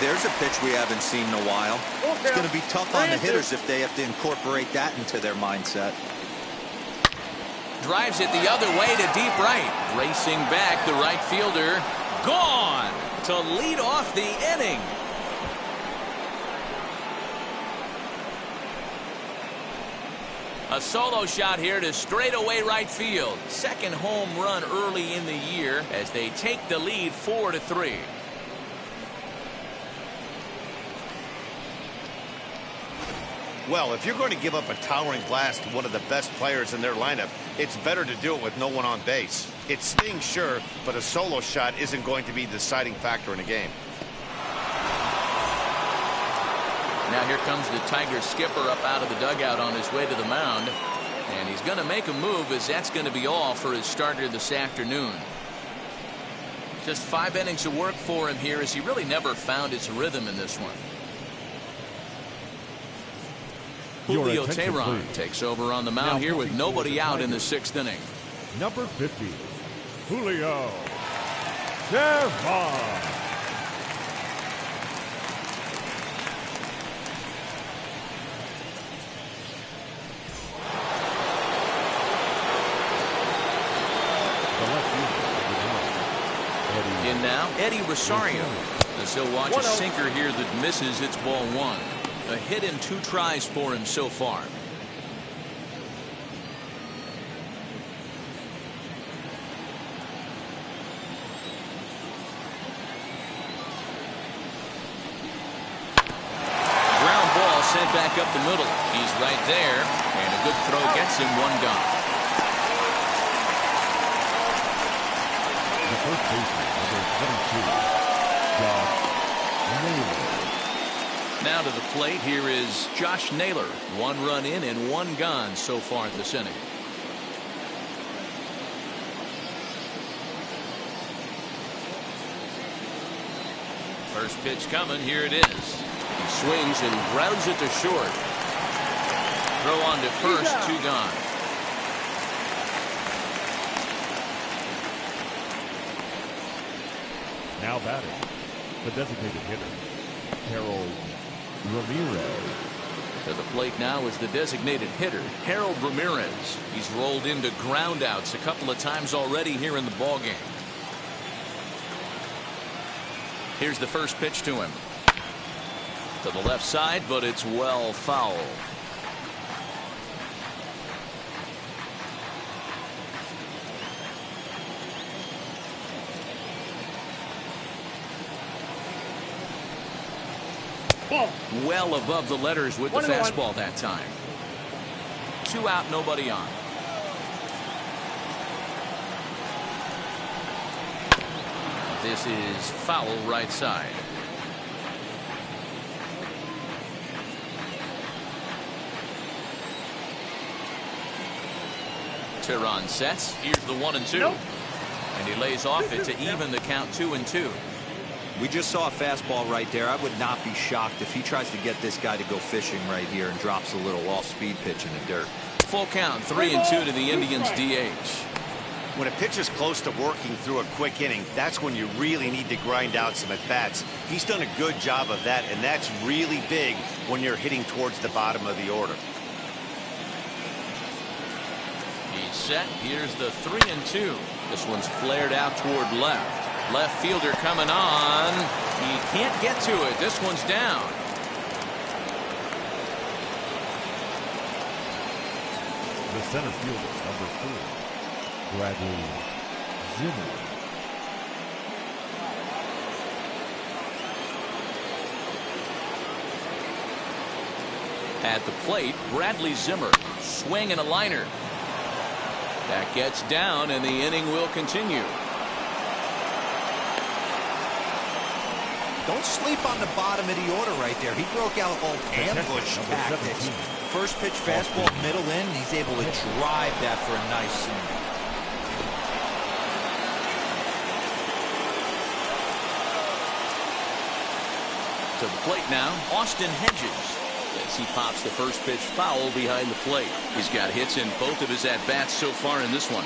There's a pitch we haven't seen in a while. It's going to be tough on the hitters if they have to incorporate that into their mindset. Drives it the other way to deep right. Racing back, the right fielder. Gone to lead off the inning. A solo shot here to straightaway right field. Second home run early in the year as they take the lead 4-3. Well, if you're going to give up a towering blast to one of the best players in their lineup, it's better to do it with no one on base. It's staying sure, but a solo shot isn't going to be the deciding factor in a game. Now here comes the Tigers skipper up out of the dugout on his way to the mound. And he's going to make a move, as that's going to be all for his starter this afternoon. Just 5 innings of work for him here, as he really never found his rhythm in this one. Julio Teheran takes over on the mound here with nobody out in the 6th inning. Number 50, Julio Teheran. In now, Eddie Rosario. As he'll watch a sinker here that misses. It's ball 1. A hit in 2 tries for him so far. Ground ball sent back up the middle. He's right there, and a good throw gets him 1 gone. The first baseman, number 22, Josh Naylor. Now to the plate, here is Josh Naylor. 1 run in and 1 gone so far this inning. First pitch coming. Here it is. He swings and grounds it to short. Throw on to first. 2 gone. Now batting, the designated hitter, Ramirez. To the plate now is the designated hitter, Harold Ramirez. He's rolled into groundouts a couple of times already here in the ballgame. Here's the first pitch to him. To the left side, but it's well foul. Well above the letters with the fastball that time. 2 out, nobody on. This is foul right side. Teheran sets. Here's the 1-2. And he lays off it to even the count 2-2. We just saw a fastball right there. I would not be shocked if he tries to get this guy to go fishing right here and drops a little off-speed pitch in the dirt. Full count, 3-2 to the Indians DH. When a pitcher's close to working through a quick inning, that's when you really need to grind out some at-bats. He's done a good job of that, and that's really big when you're hitting towards the bottom of the order. He's set. Here's the 3-2. This one's flared out toward left. Left fielder coming on. He can't get to it. This one's down. The center fielder, number 4, Bradley Zimmer. At the plate, Bradley Zimmer. Swing and a liner. That gets down, and the inning will continue. Don't sleep on the bottom of the order right there. He broke out all ambush tactics. First pitch fastball, middle in. He's able to drive that for a nice swing. To the plate now, Austin Hedges. As he pops the first pitch foul behind the plate. He's got hits in both of his at-bats so far in this one.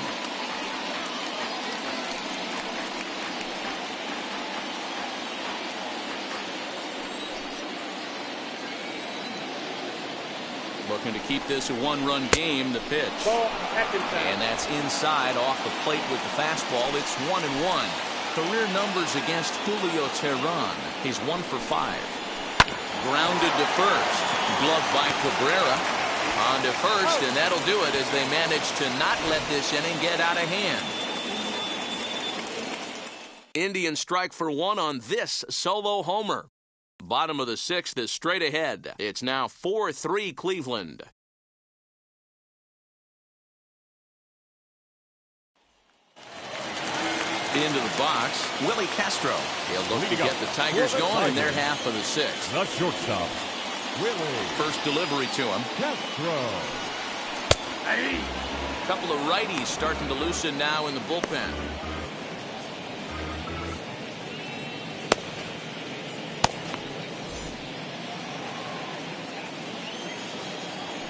Looking to keep this a one-run game. The pitch. And that's inside off the plate with the fastball. It's 1-1. Career numbers against Julio Teheran. He's 1 for 5. Grounded to first. Gloved by Cabrera. On to first, and that'll do it as they manage to not let this inning get out of hand. Indians strike for 1 on this solo homer. Bottom of the 6th is straight ahead. It's now 4-3 Cleveland. Into the box, Willie Castro. He'll look to get the Tigers going in their half of the 6th. The shortstop, Willie. First delivery to him. Castro. Couple of righties starting to loosen now in the bullpen.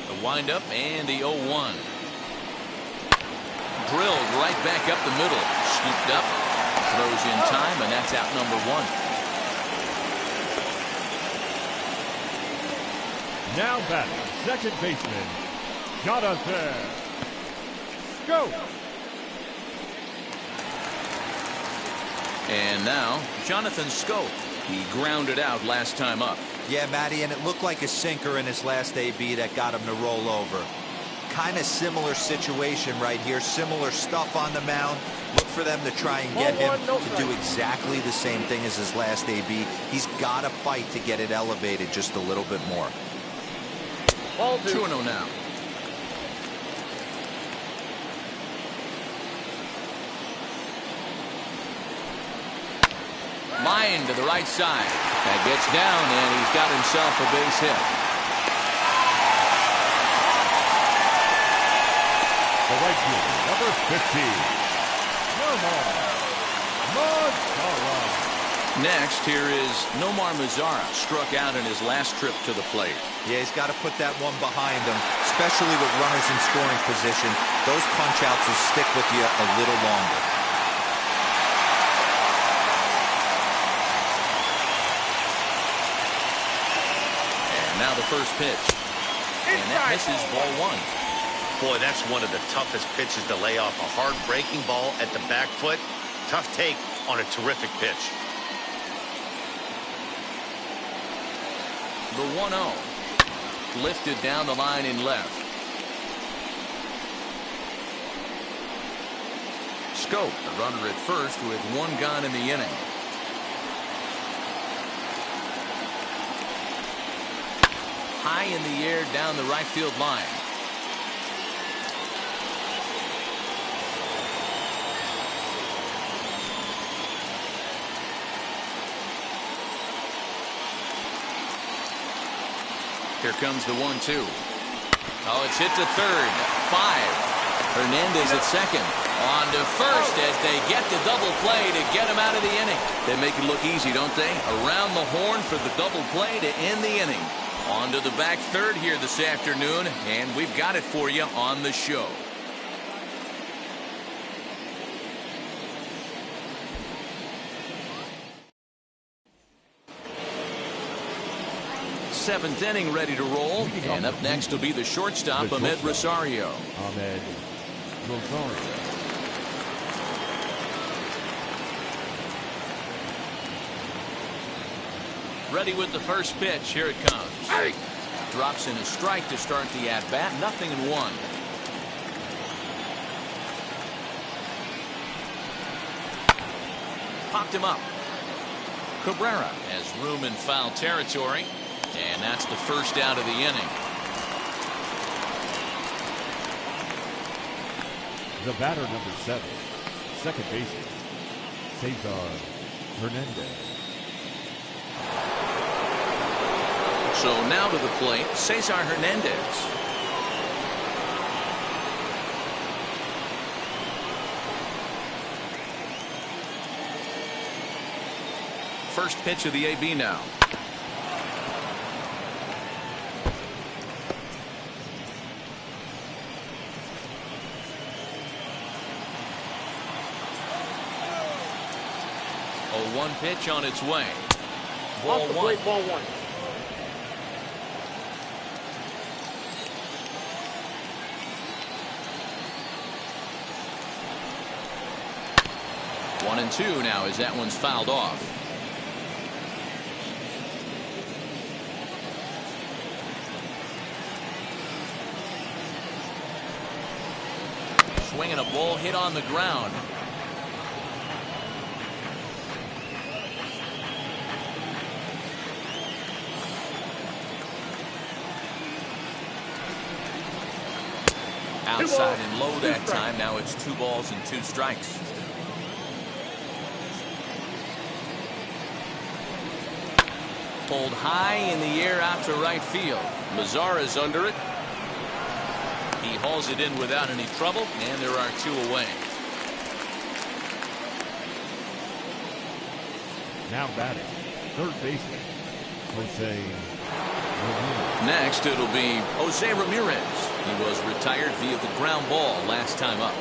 The windup and the 0-1. Drilled right back up the middle. Scooped up. Throws in time, and that's out number 1. Now batting, second baseman, Jonathan Schoop. And now, Jonathan Schoop. He grounded out last time up. Yeah, Matty, and it looked like a sinker in his last AB that got him to roll over. Kind of similar situation right here. Similar stuff on the mound. Look for them to try and get him to do exactly the same thing as his last AB. He's got to fight to get it elevated just a little bit more. 2-0 now. Line to the right side. That gets down, and he's got himself a base hit. The right fielder, number 15, Mazara. Next, here is Nomar Mazara. Struck out in his last trip to the plate. Yeah, he's got to put that one behind him, especially with runners in scoring position. Those punch-outs will stick with you a little longer. And now the first pitch. And that misses ball 1. Boy, that's one of the toughest pitches to lay off. A hard breaking ball at the back foot. Tough take on a terrific pitch. The 1-0. Lifted down the line in left. Schoop, the runner at first with 1 gone in the inning. High in the air down the right field line. Here comes the 1-2. Oh, it's hit to third. 5. Hernandez at second. On to first as they get the double play to get him out of the inning. They make it look easy, don't they? Around the horn for the double play to end the inning. On to the back third here this afternoon, and we've got it for you on the show. Seventh inning ready to roll, and up next will be the shortstop, Ahmed Rosario. Ahmed Rosario. Ready with the first pitch. Here it comes. Hey. Drops in a strike to start the at-bat. 0-1. Popped him up. Cabrera has room in foul territory, and that's the first out of the inning. The batter, number 7, second baseman, Cesar Hernandez. So now to the plate, Cesar Hernandez. First pitch of the AB now. A 1 pitch on its way. Ball one. Ball one. One and two now as that one's fouled off. Swinging a ball hit on the ground. Outside and low that time. Now it's 2 balls and 2 strikes. Pulled high in the air out to right field. Mazara's under it. He hauls it in without any trouble, and there are 2 away. Now batting, third baseman, Jose Ramirez. Next, it'll be Jose Ramirez. He was retired via the ground ball last time up.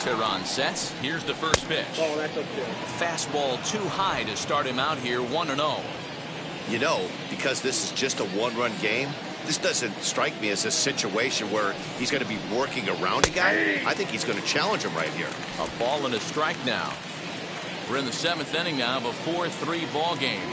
Tehran sets. Here's the first pitch. Oh, that's okay. Fastball too high to start him out here. 1-0. You know, because this is just a 1-run game, this doesn't strike me as a situation where he's going to be working around a guy. I think he's going to challenge him right here. A ball and a strike now. We're in the 7th inning now of a 4-3 ball game.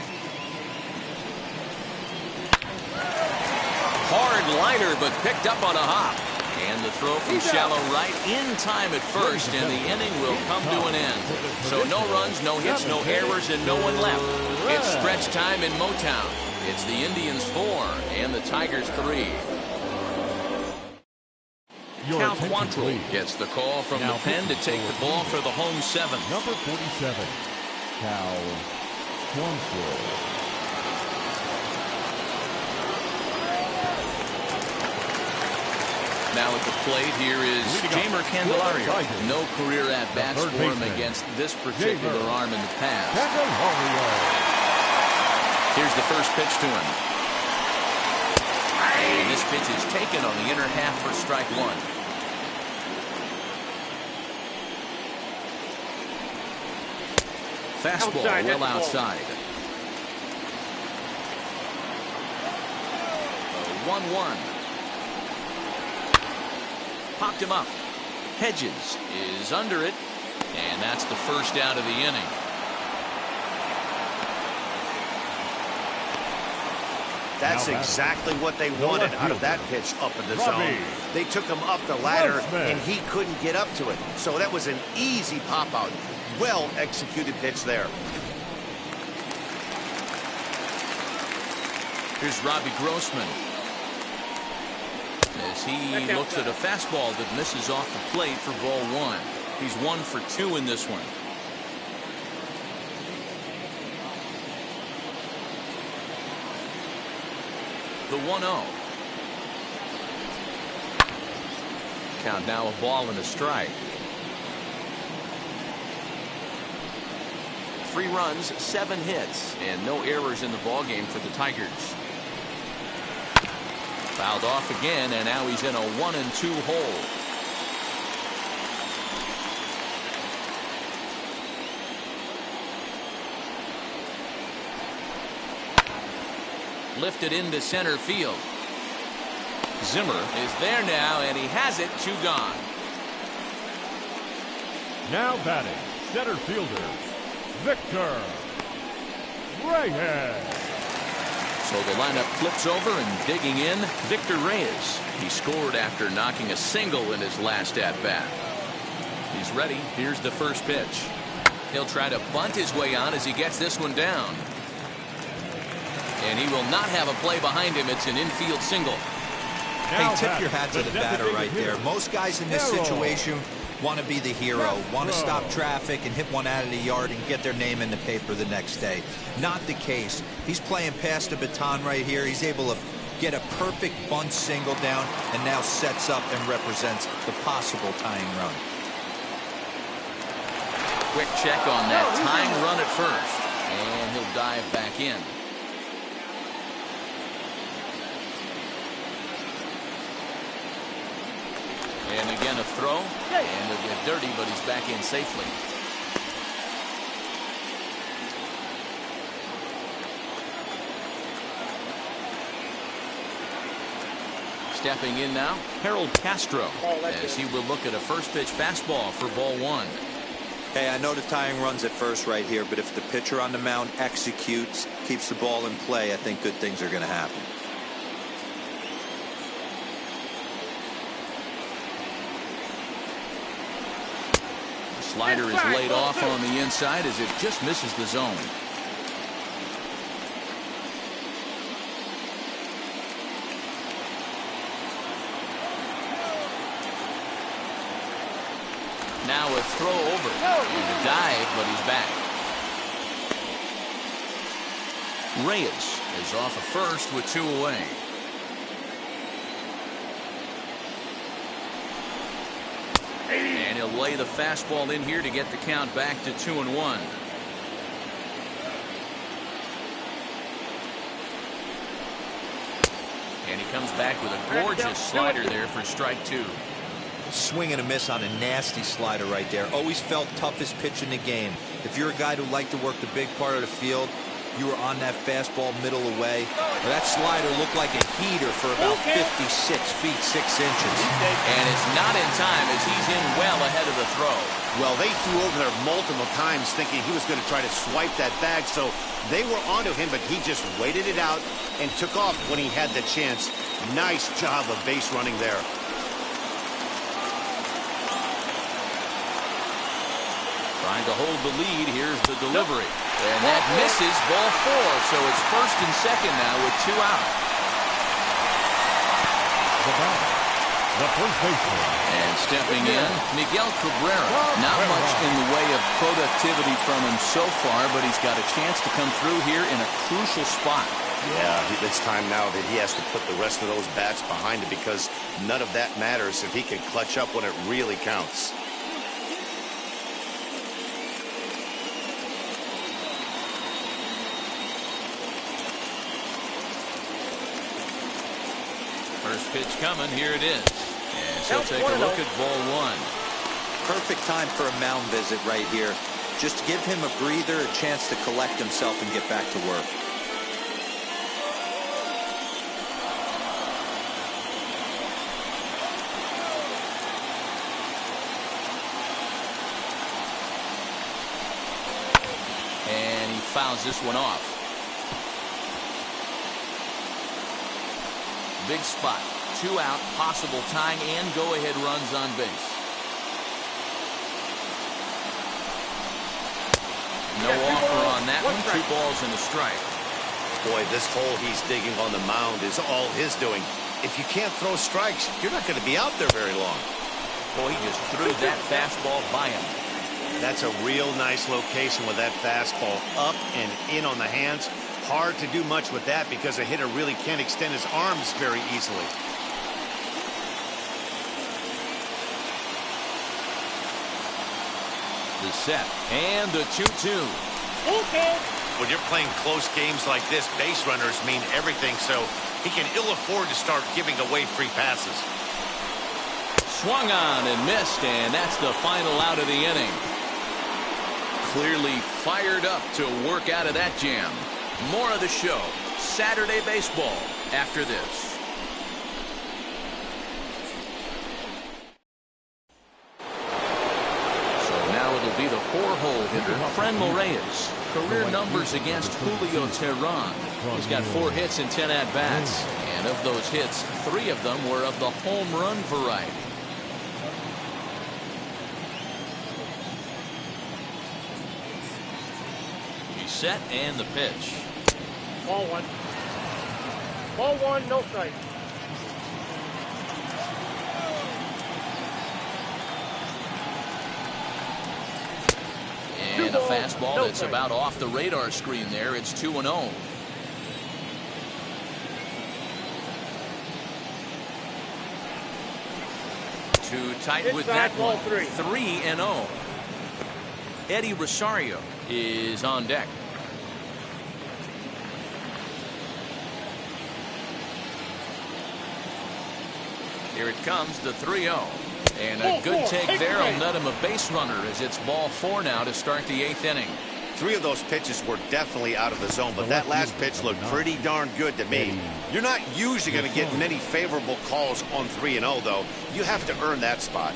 Hard liner, but picked up on a hop. And the throw from shallow right in time at first, and the inning will come to an end. So no runs, no hits, no errors, and no one left. It's stretch time in Motown. It's the Indians 4 and the Tigers 3. Cal Quantrill gets the call from the pen to take the ball for the home 7th. Number 47, Cal Quantrill. Now at the plate here is Jamer Candelario. No career at-bats for him against this particular arm in the past. Here's the first pitch to him. And this pitch is taken on the inner half for strike 1. Fastball well outside. 1-1. Popped him up. Hedges is under it, and that's the first out of the inning. That's exactly what they wanted out of that pitch up in the zone. They took him up the ladder, and he couldn't get up to it. So that was an easy pop-out. Well-executed pitch there. Here's Ravi Grossman. As he looks at a fastball that misses off the plate for ball 1. He's 1 for 2 in this one. The 1-0. Count now a ball and a strike. 3 runs, 7 hits, and no errors in the ballgame for the Tigers. Fouled off again, and now he's in a 1-2 hole. Lifted into center field. Zimmer is there now, and he has it. 2 gone. Now batting, center fielder, Victor Reyes. So the lineup flips over, and digging in, Victor Reyes. He scored after knocking a single in his last at-bat. He's ready. Here's the first pitch. He'll try to bunt his way on as he gets this one down. And he will not have a play behind him. It's an infield single. Hey, tip your hat to the batter right there. Most guys in this situation want to be the hero, want to stop traffic and hit one out of the yard and get their name in the paper the next day. Not the case. He's playing past the baton right here. He's able to get a perfect bunt single down and now sets up and represents the possible tying run. Quick check on that tying run at first. And he'll dive back in. And again a throw, and it'll get dirty, but he's back in safely. Stepping in now, Harold Castro, as he will look at a first pitch fastball for ball 1. Hey, I know the tying run's at first right here, but if the pitcher on the mound executes, keeps the ball in play, I think good things are going to happen. Slider is laid off on the inside as it just misses the zone. Now a throw over and a dive, but he's back. Reyes is off of first with 2 away. And he'll lay the fastball in here to get the count back to 2-1. And he comes back with a gorgeous slider there for strike 2. Swing and a miss on a nasty slider right there. Always felt toughest pitch in the game. If you're a guy who liked to work the big part of the field, you were on that fastball middle away. That slider looked like a heater for about 56 feet 6 inches. And it's not in time as he's in well ahead of the throw. Well, they threw over there multiple times thinking he was going to try to swipe that bag, so they were onto him, but he just waited it out and took off when he had the chance. Nice job of base running there. Trying to hold the lead. Here's the delivery. And that misses, ball 4. So it's first and second now with 2 out. The first baseman. And stepping in, Miguel Cabrera. Not much in the way of productivity from him so far, but he's got a chance to come through here in a crucial spot. Yeah, it's time now that he has to put the rest of those bats behind it because none of that matters if he can clutch up when it really counts. First pitch coming. Here it is. And she'll take a look at ball 1. Perfect time for a mound visit right here. Just to give him a breather, a chance to collect himself and get back to work. And he fouls this one off. Big spot. 2 out, possible tying and go-ahead runs on base. No offer on that one. 2 balls and a strike. Boy, this hole he's digging on the mound is all his doing. If you can't throw strikes, you're not going to be out there very long. Boy, he just threw that fastball by him. That's a real nice location with that fastball up and in on the hands. Hard to do much with that because a hitter really can't extend his arms very easily. The set and the 2-2. Okay. When you're playing close games like this, base runners mean everything, so he can ill afford to start giving away free passes. Swung on and missed, and that's the final out of the inning. Clearly fired up to work out of that jam. More of the show, Saturday Baseball, after this. So now it'll be the 4-hole hitter, Fran Reyes. Career numbers against Julio Teheran. He's got 4 hits and 10 at-bats. And of those hits, 3 of them were of the home run variety. He's set and the pitch. Ball 1. Ball 1, no strike. And a fastball that's about off the radar screen there. It's 2-0. Too tight with that one. 3-0. Eddie Rosario is on deck. Here it comes, the 3-0. And a good take there will net him a base runner as it's ball 4 now to start the 8th inning. 3 of those pitches were definitely out of the zone, but that last pitch looked pretty darn good to me. You're not usually going to get many favorable calls on 3-0, though. You have to earn that spot.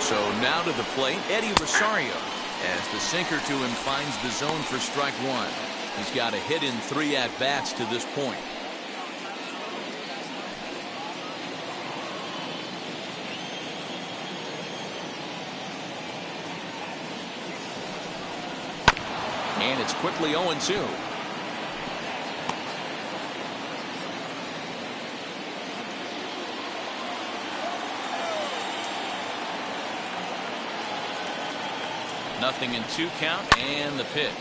So now to the plate, Eddie Rosario, as the sinker to him finds the zone for strike 1. He's got a hit in 3 at-bats to this point. And it's quickly 0-2. Nothing in 2 count and the pitch.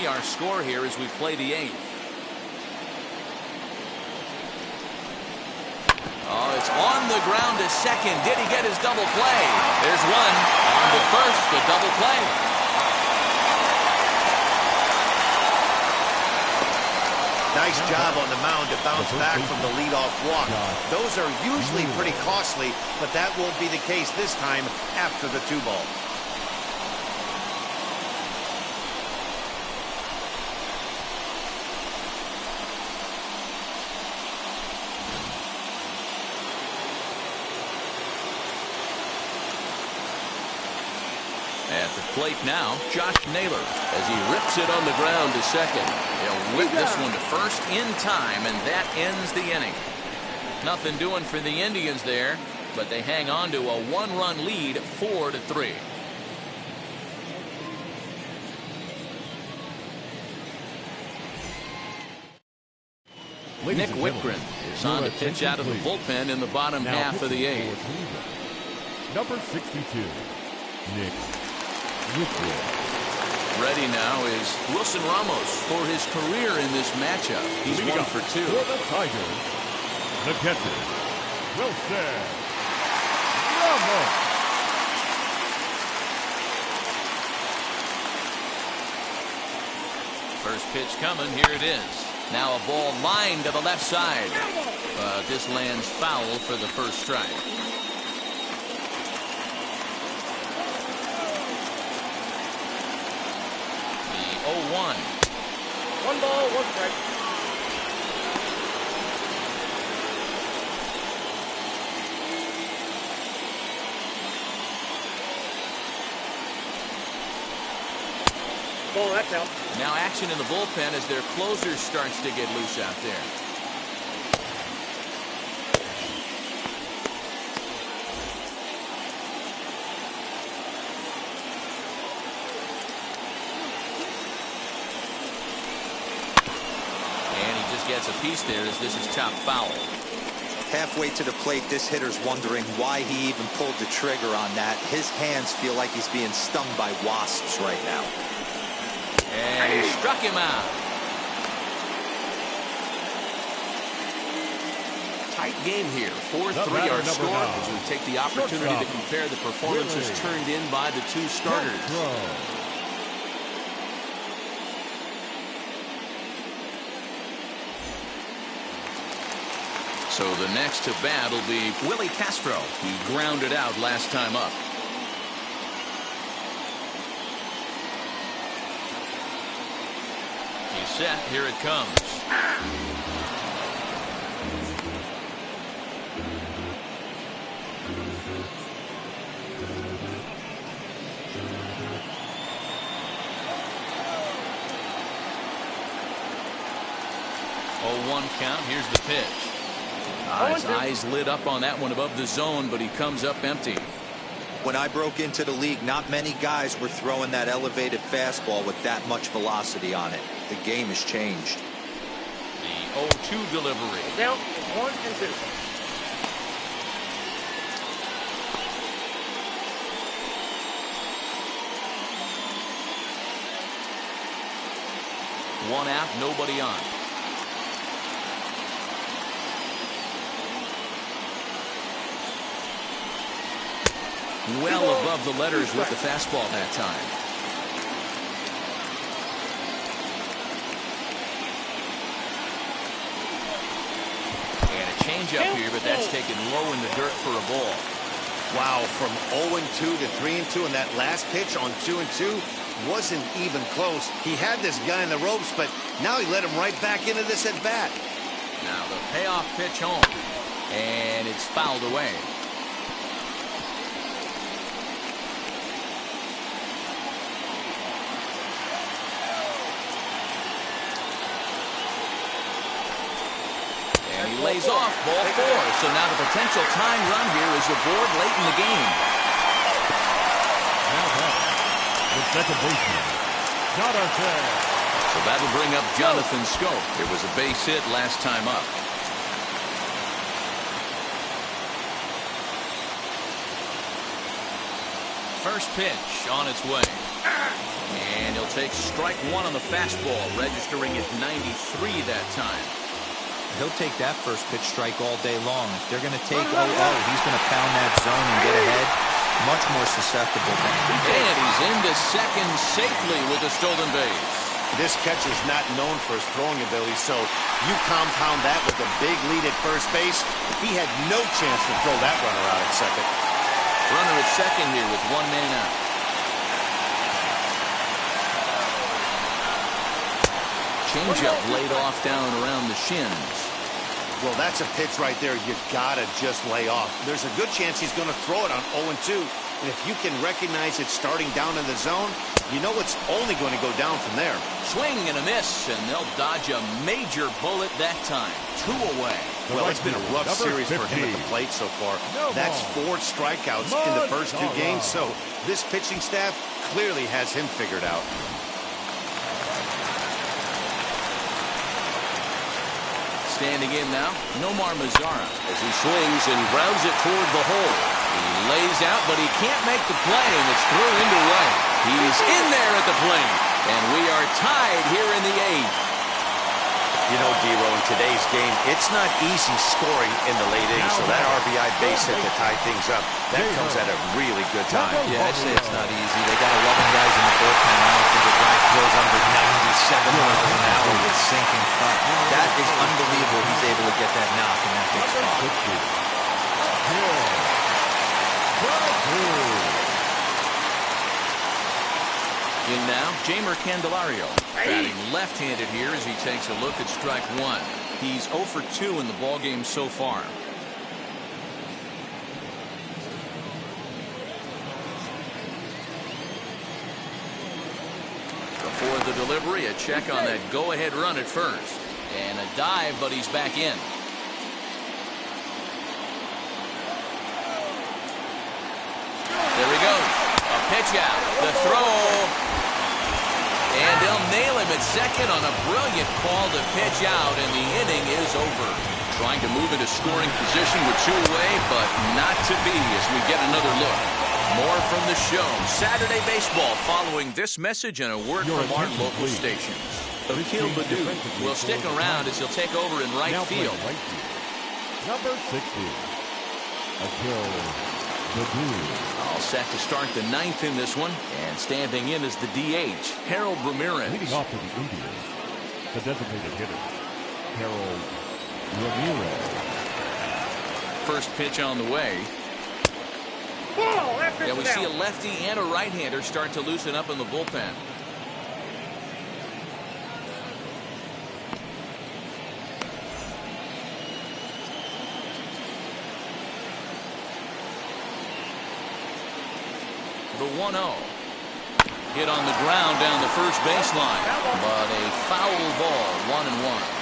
Our score here as we play the 8th. Oh, it's on the ground to second. Did he get his double play? There's one. On to first, the double play. Nice job on the mound to bounce back from the leadoff walk. Those are usually pretty costly, but that won't be the case this time after the 2-ball. At the plate now, Josh Naylor, as he rips it on the ground to second. He'll whip this one to first in time, and that ends the inning. Nothing doing for the Indians there, but they hang on to a 1-run lead, 4-3. Nick Whitgren is on to pitch out of the bullpen in the bottom half of the 8th. Number 62, Nick Whitgren. Ready now is Wilson Ramos for his career in this matchup. He's 1 for 2. For the Tigers, the catcher, Wilson Ramos. First pitch coming. Here it is. Now a ball lined to the left side. This lands foul for the first strike. The 0-1. 1 ball, 1 strike. Ball, that's out. Now action in the bullpen as their closer starts to get loose out there. gets a piece there as this is chopped foul. Halfway to the plate, this hitter's wondering why he even pulled the trigger on that. His hands feel like he's being stung by wasps right now. And he struck him out. Tight game here. 4-3 our score as we take the opportunity to compare the performances turned in by the two starters. So the next to bat will be Willie Castro. He grounded out last time up. He's set. Here it comes. Oh, 1 count. Here's the pitch. His eyes lit up on that one above the zone, but he comes up empty. When I broke into the league, not many guys were throwing that elevated fastball with that much velocity on it. The game has changed. The 0-2 delivery. Down 1 and 2. One out, nobody on. Well above the letters with the fastball that time. And a changeup here, but that's taken low in the dirt for a ball. Wow, from 0-2 to 3-2, and that last pitch on 2-2 wasn't even close. He had this guy in the ropes, but now he let him right back into this at bat. Now the payoff pitch home, and it's fouled away. Lays off, ball 4. So now the potential tying run here is aboard late in the game. Now back, the second baseman, Jonathan. So that'll bring up Jonathan Scope. It was a base hit last time up. First pitch on its way. And he'll take strike 1 on the fastball, registering at 93 that time. He'll take that first pitch strike all day long. If they're going to take 0-0, he's going to pound that zone and get ahead. Much more susceptible than and he's into second safely with a stolen base. This catcher's not known for his throwing ability, so you compound that with a big lead at first base. He had no chance to throw that runner out at second. Runner at second here with 1 man out. Changeup laid off down around the shins. Well, that's a pitch right there you gotta just lay off. There's a good chance he's going to throw it on 0-2. And if you can recognize it starting down in the zone, you know it's only going to go down from there. Swing and a miss, and they'll dodge a major bullet that time. 2 away. Well, it's been a rough series for him at the plate so far. That's 4 strikeouts in the first 2 games, so this pitching staff clearly has him figured out. Standing in now, Nomar Mazara as he swings and grounds it toward the hole. He lays out, but he can't make the play, and it's thrown into right. He's in there at the plate, and we are tied here in the 8th. You know, Dero, in today's game, it's not easy scoring in the late innings, so that RBI base hit to tie things up, that comes at a really good time. Yeah, I'd say it's not easy. They got 11 guys in the bullpen. I don't think a guy throws under 97 miles an hour with sinking cut. That is unbelievable. He's able to get that knock in that big spot. In now, Jeimer Candelario, batting left-handed here as he takes a look at strike 1. He's 0 for 2 in the ballgame so far. Before the delivery, a check on that go-ahead run at first. And a dive, but he's back in. There he goes. A pitch out. The throw. And they'll nail him at second on a brilliant call to pitch out, and the inning is over. Trying to move into scoring position with 2 away, but not to be as we get another look. More from the show. Saturday Baseball following this message and a word from our local stations. Akil Baddoo will stick around as he'll take over in right field. Number 60, Akil Baddoo. All set to start the 9th in this one. And standing in is the DH, Harold Ramirez. Leading off for the Indians, the designated hitter, Harold Ramirez. First pitch on the way. Yeah, we see a lefty and a right-hander start to loosen up in the bullpen. The 1-0. Hit on the ground down the first baseline, but a foul ball, 1-1.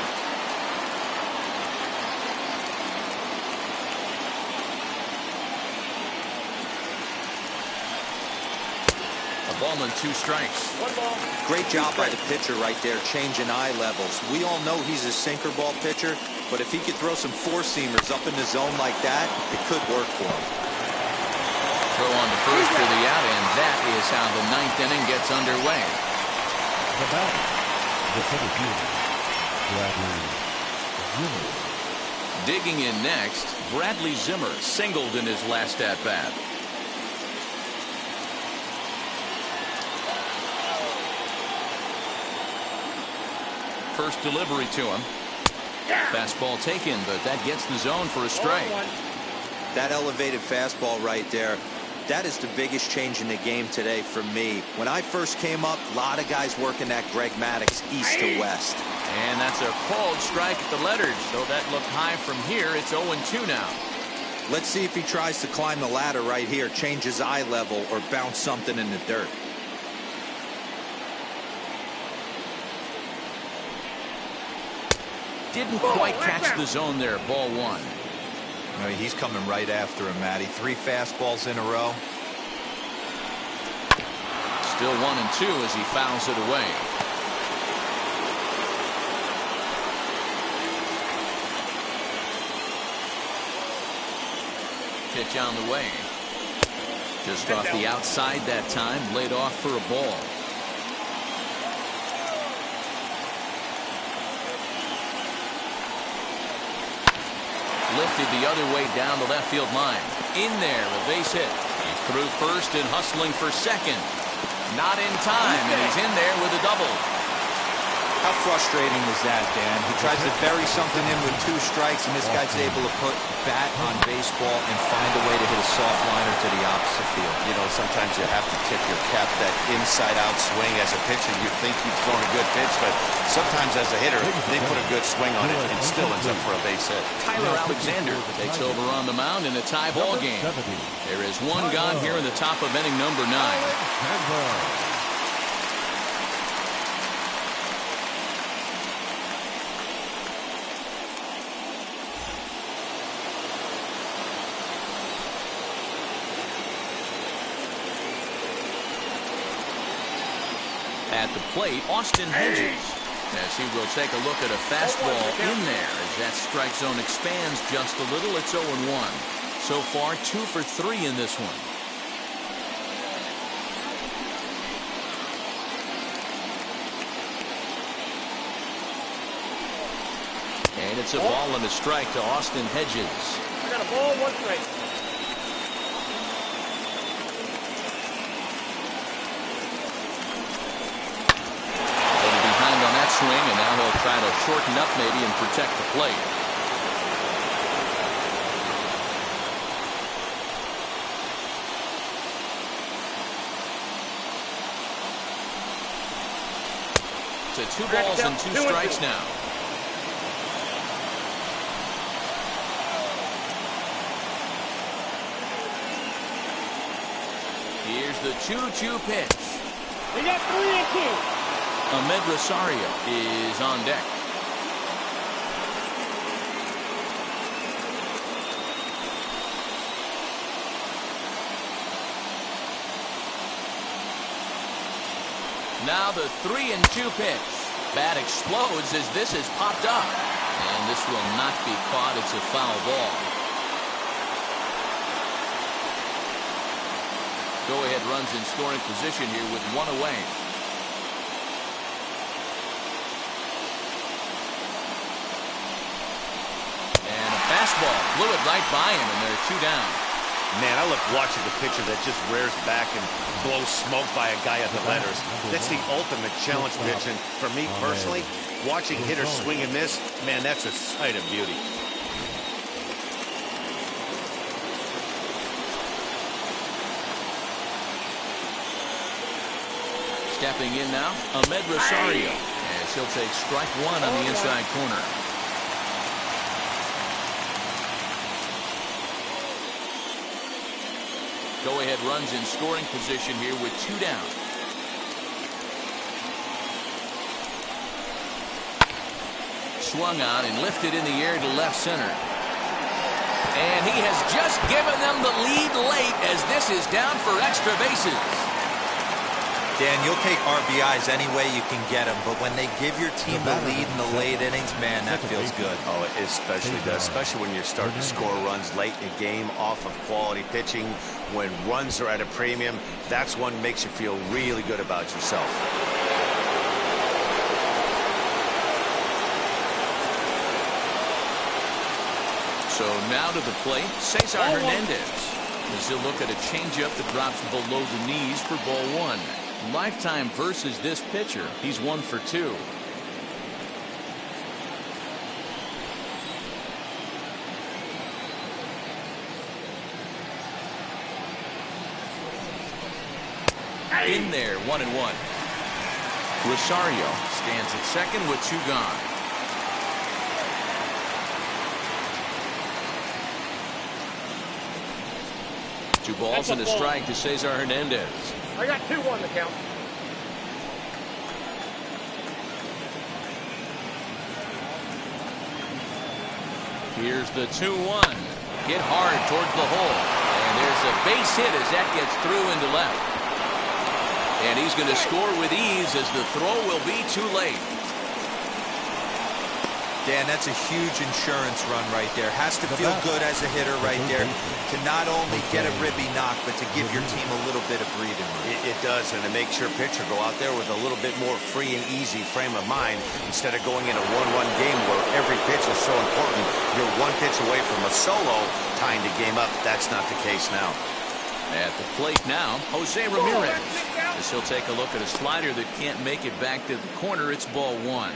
Ball and 2 strikes. Great job by the pitcher right there, changing eye levels. We all know he's a sinker ball pitcher, but if he could throw some 4-seamers up in the zone like that, it could work for him. Throw on the first for the out, and that is how the 9th inning gets underway. The batter, the center fielder, Bradley Zimmer. Digging in next, Bradley Zimmer singled in his last at-bat. First delivery to him. Fastball taken, but that gets the zone for a strike. That elevated fastball right there, that is the biggest change in the game today for me. When I first came up, a lot of guys working that Greg Maddux east to west. And that's a called strike at the letters. So that looked high from here. It's 0-2 now. Let's see if he tries to climb the ladder right here, change his eye level, or bounce something in the dirt. Didn't quite catch the zone there. Ball 1. I mean, he's coming right after him, Matty. 3 fastballs in a row. Still 1-2 as he fouls it away. Pitch on the way. Just off the outside that time. Laid off for a ball. Lifted the other way down the left field line. In there, a base hit. He's through first and hustling for second. Not in time, and he's in there with a double. How frustrating is that, Dan? He tries to bury something in with 2 strikes, and this guy's able to put bat on baseball and find a way to hit a soft liner to the opposite field. You know, sometimes you have to tip your cap. That inside-out swing as a pitcher, you think you've thrown a good pitch, but sometimes as a hitter, they put a good swing on it and still ends up for a base hit. Tyler Alexander takes over on the mound in a tie ball game. There is 1 gone here in the top of inning number 9. At the plate, Austin Hedges, as he will take a look at a fastball in there as that strike zone expands just a little. It's 0-1. So far, 2 for 3 in this one. And it's a ball and a strike to Austin Hedges. I got a ball, 1 strike. Swing, and now he'll try to shorten up maybe and protect the plate. It's 2 balls and 2 strikes now. Here's the 2-2 pitch. We got 3-2. Ahmed Rosario is on deck. Now the 3-2 pitch. Bat explodes as this is popped up. And this will not be caught. It's a foul ball. Go-ahead runs in scoring position here with one away. And a fastball blew it right by him, and there are 2 down. Man, I love watching the pitcher that just rears back and blows smoke by a guy at the letters. That's the ultimate challenge pitch, and for me personally, watching hitters swing and miss, man, that's a sight of beauty. Stepping in now, Ahmed Rosario, as he'll take strike 1 on the inside corner. Go-ahead runs in scoring position here with 2 down. Swung on and lifted in the air to left center. And he has just given them the lead late as this is down for extra bases. Dan, you'll take RBIs any way you can get them, but when they give your team the lead in the late innings, man, that feels good. Oh, it especially does, especially when you're starting to score runs late in the game off of quality pitching. When runs are at a premium, that's what makes you feel really good about yourself. So now to the plate, Cesar Hernandez. As he'll look at a changeup that drops below the knees for ball 1. Lifetime versus this pitcher, he's 1 for 2. In there, 1-1. Rosario stands at second with 2 gone. Two balls and a strike to Cesar Hernandez. I got 2-1 to count. Here's the 2-1. Hit hard towards the hole. And there's a base hit as that gets through into left. And he's going to score with ease as the throw will be too late. Dan, that's a huge insurance run right there. Has to feel good as a hitter right there to not only get a ribby knock, but to give your team a little bit of breathing room. It does, and it makes your pitcher go out there with a little bit more free and easy frame of mind instead of going in a 1-1 game where every pitch is so important. You're 1 pitch away from a solo tying the game up. That's not the case now. At the plate now, Jose Ramirez. As he'll take a look at a slider that can't make it back to the corner. It's ball 1.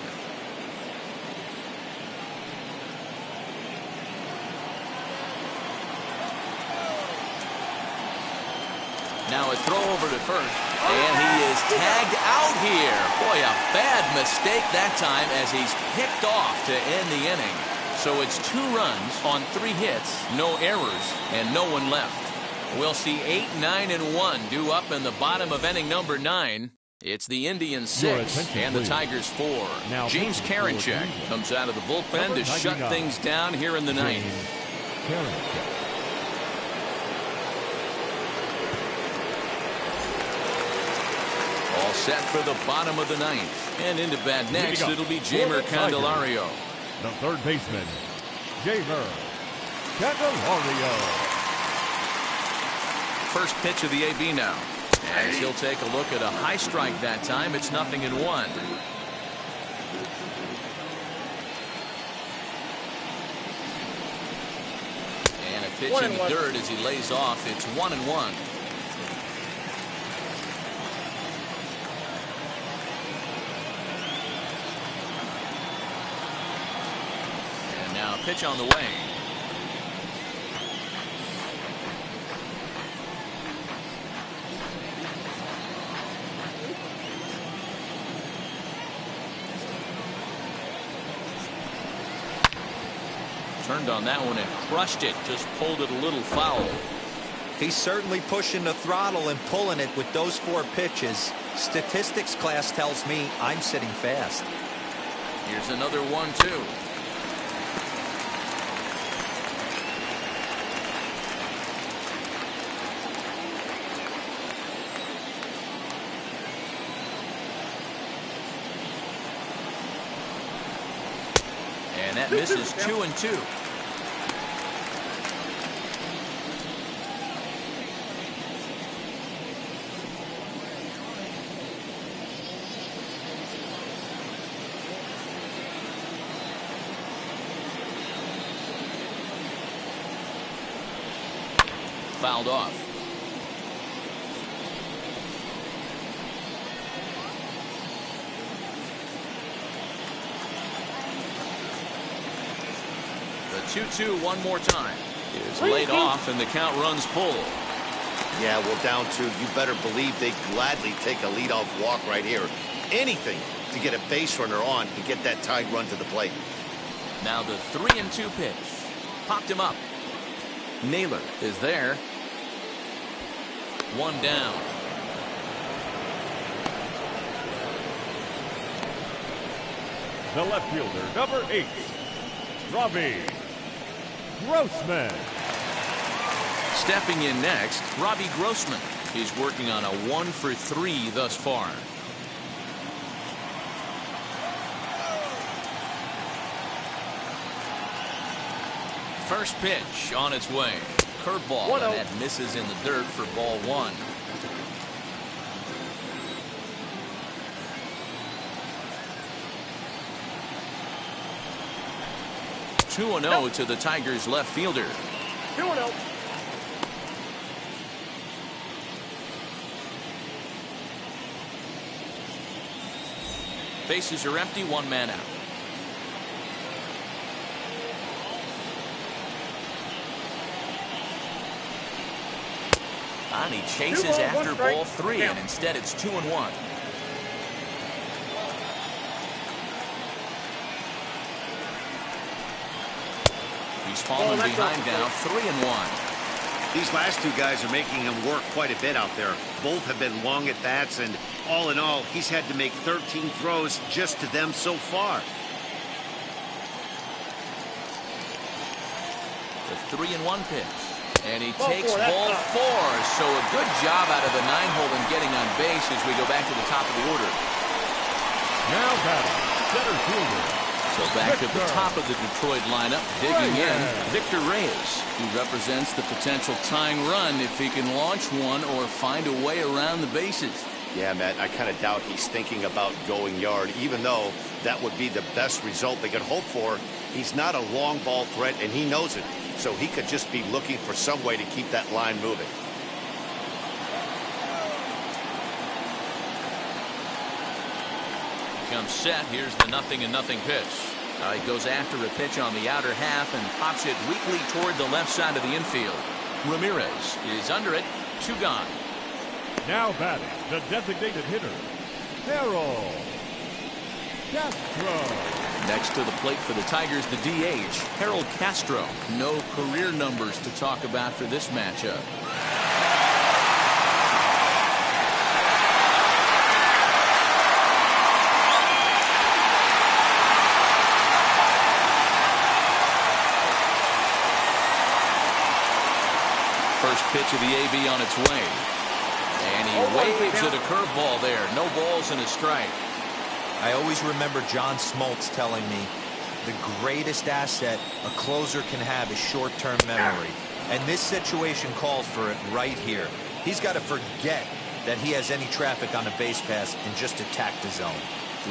Now a throw over to first, and he is tagged out here. Boy, a bad mistake that time as he's picked off to end the inning. So it's 2 runs on 3 hits, no errors, and no one left. We'll see 8, 9, and 1 due up in the bottom of inning number 9. It's the Indians 6 and the Tigers 4. Now, James Karinchak comes out of the bullpen to shut things down here in the 9th. All set for the bottom of the 9th. And into bat next, it'll be Jeimer Candelario. The third baseman, Jeimer Candelario. First pitch of the AB now. As he'll take a look at a high strike that time. It's 0-1. And a pitch in the dirt as he lays off. It's 1-1. And now a pitch on the way. Turned on that one and crushed it. Just pulled it a little foul. He's certainly pushing the throttle and pulling it with those 4 pitches. Statistics class tells me I'm sitting fast. Here's another 1-2. And that misses 2-2. Fouled off. The 2-2 one more time is laid off, and the count runs full. Yeah, well, down 2, you better believe they gladly take a leadoff walk right here. Anything to get a base runner on and get that tied run to the plate. Now the 3-2 pitch. Popped him up. Naylor is there. One down. The left fielder, number 8, Ravi Grossman. Stepping in next, Ravi Grossman. He's working on a 1-for-3 thus far. First pitch on its way. Curveball, and that misses in the dirt for ball 1. Two and 0 to the Tigers left fielder. 2-0. Bases are empty, one man out. And he chases after ball 3, and instead it's 2-1. He's fallen behind now, 3-1. These last 2 guys are making him work quite a bit out there. Both have been long at bats, and all in all, he's had to make 13 throws just to them so far. The 3-1 pitch. And he takes ball 4. So a good job out of the 9-hole in getting on base as we go back to the top of the order. Now batting, center fielder. So back to the top of the Detroit lineup, digging in, Victor Reyes, who represents the potential tying run if he can launch one or find a way around the bases. Yeah, Matt, I kind of doubt he's thinking about going yard, even though that would be the best result they could hope for. He's not a long ball threat, and he knows it. So he could just be looking for some way to keep that line moving. Comes set. Here's the 0-0 pitch. He goes after a pitch on the outer half and pops it weakly toward the left side of the infield. Ramirez is under it. 2 gone. Now batting, the designated hitter, Harold Castro. Next to the plate for the Tigers, the DH, Harold Castro. No career numbers to talk about for this matchup. First pitch of the AB on its way. And he waves at a curveball there. No balls and a strike. I always remember John Smoltz telling me the greatest asset a closer can have is short-term memory. And this situation calls for it right here. He's got to forget that he has any traffic on a base pass and just attack the zone.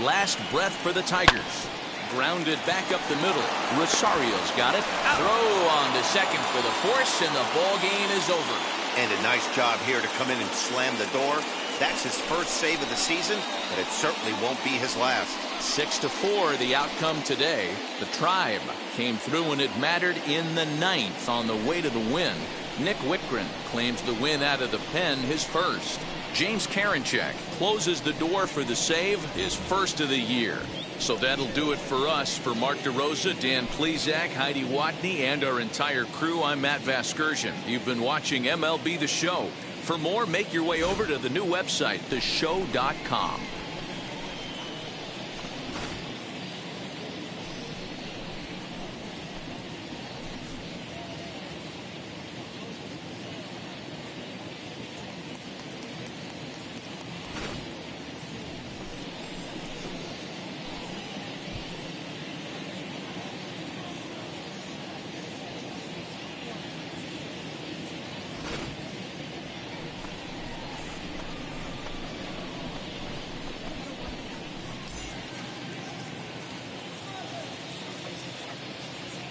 Last breath for the Tigers. Grounded back up the middle. Rosario's got it. Throw on to second for the force, and the ball game is over. And a nice job here to come in and slam the door. That's his first save of the season, but it certainly won't be his last. 6-4 the outcome today. The Tribe came through when it mattered in the 9th on the way to the win. Nick Whitgren claims the win out of the pen, his first. James Karinchak closes the door for the save, his first of the year. So that'll do it for us. For Mark DeRosa, Dan Plezak, Heidi Watney, and our entire crew, I'm Matt Vasgersian. You've been watching MLB The Show. For more, make your way over to the new website, theshow.com.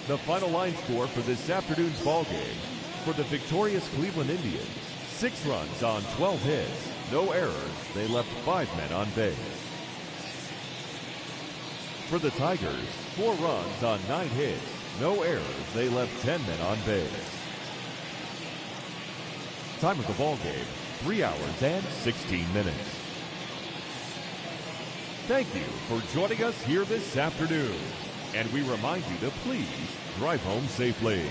The final line score for this afternoon's ball game for the victorious Cleveland Indians, 6 runs on 12 hits, no errors. They left 5 men on base. For the Tigers, 4 runs on 9 hits, no errors. They left 10 men on base. Time of the ball game, 3 hours and 16 minutes. Thank you for joining us here this afternoon. And we remind you to please drive home safely.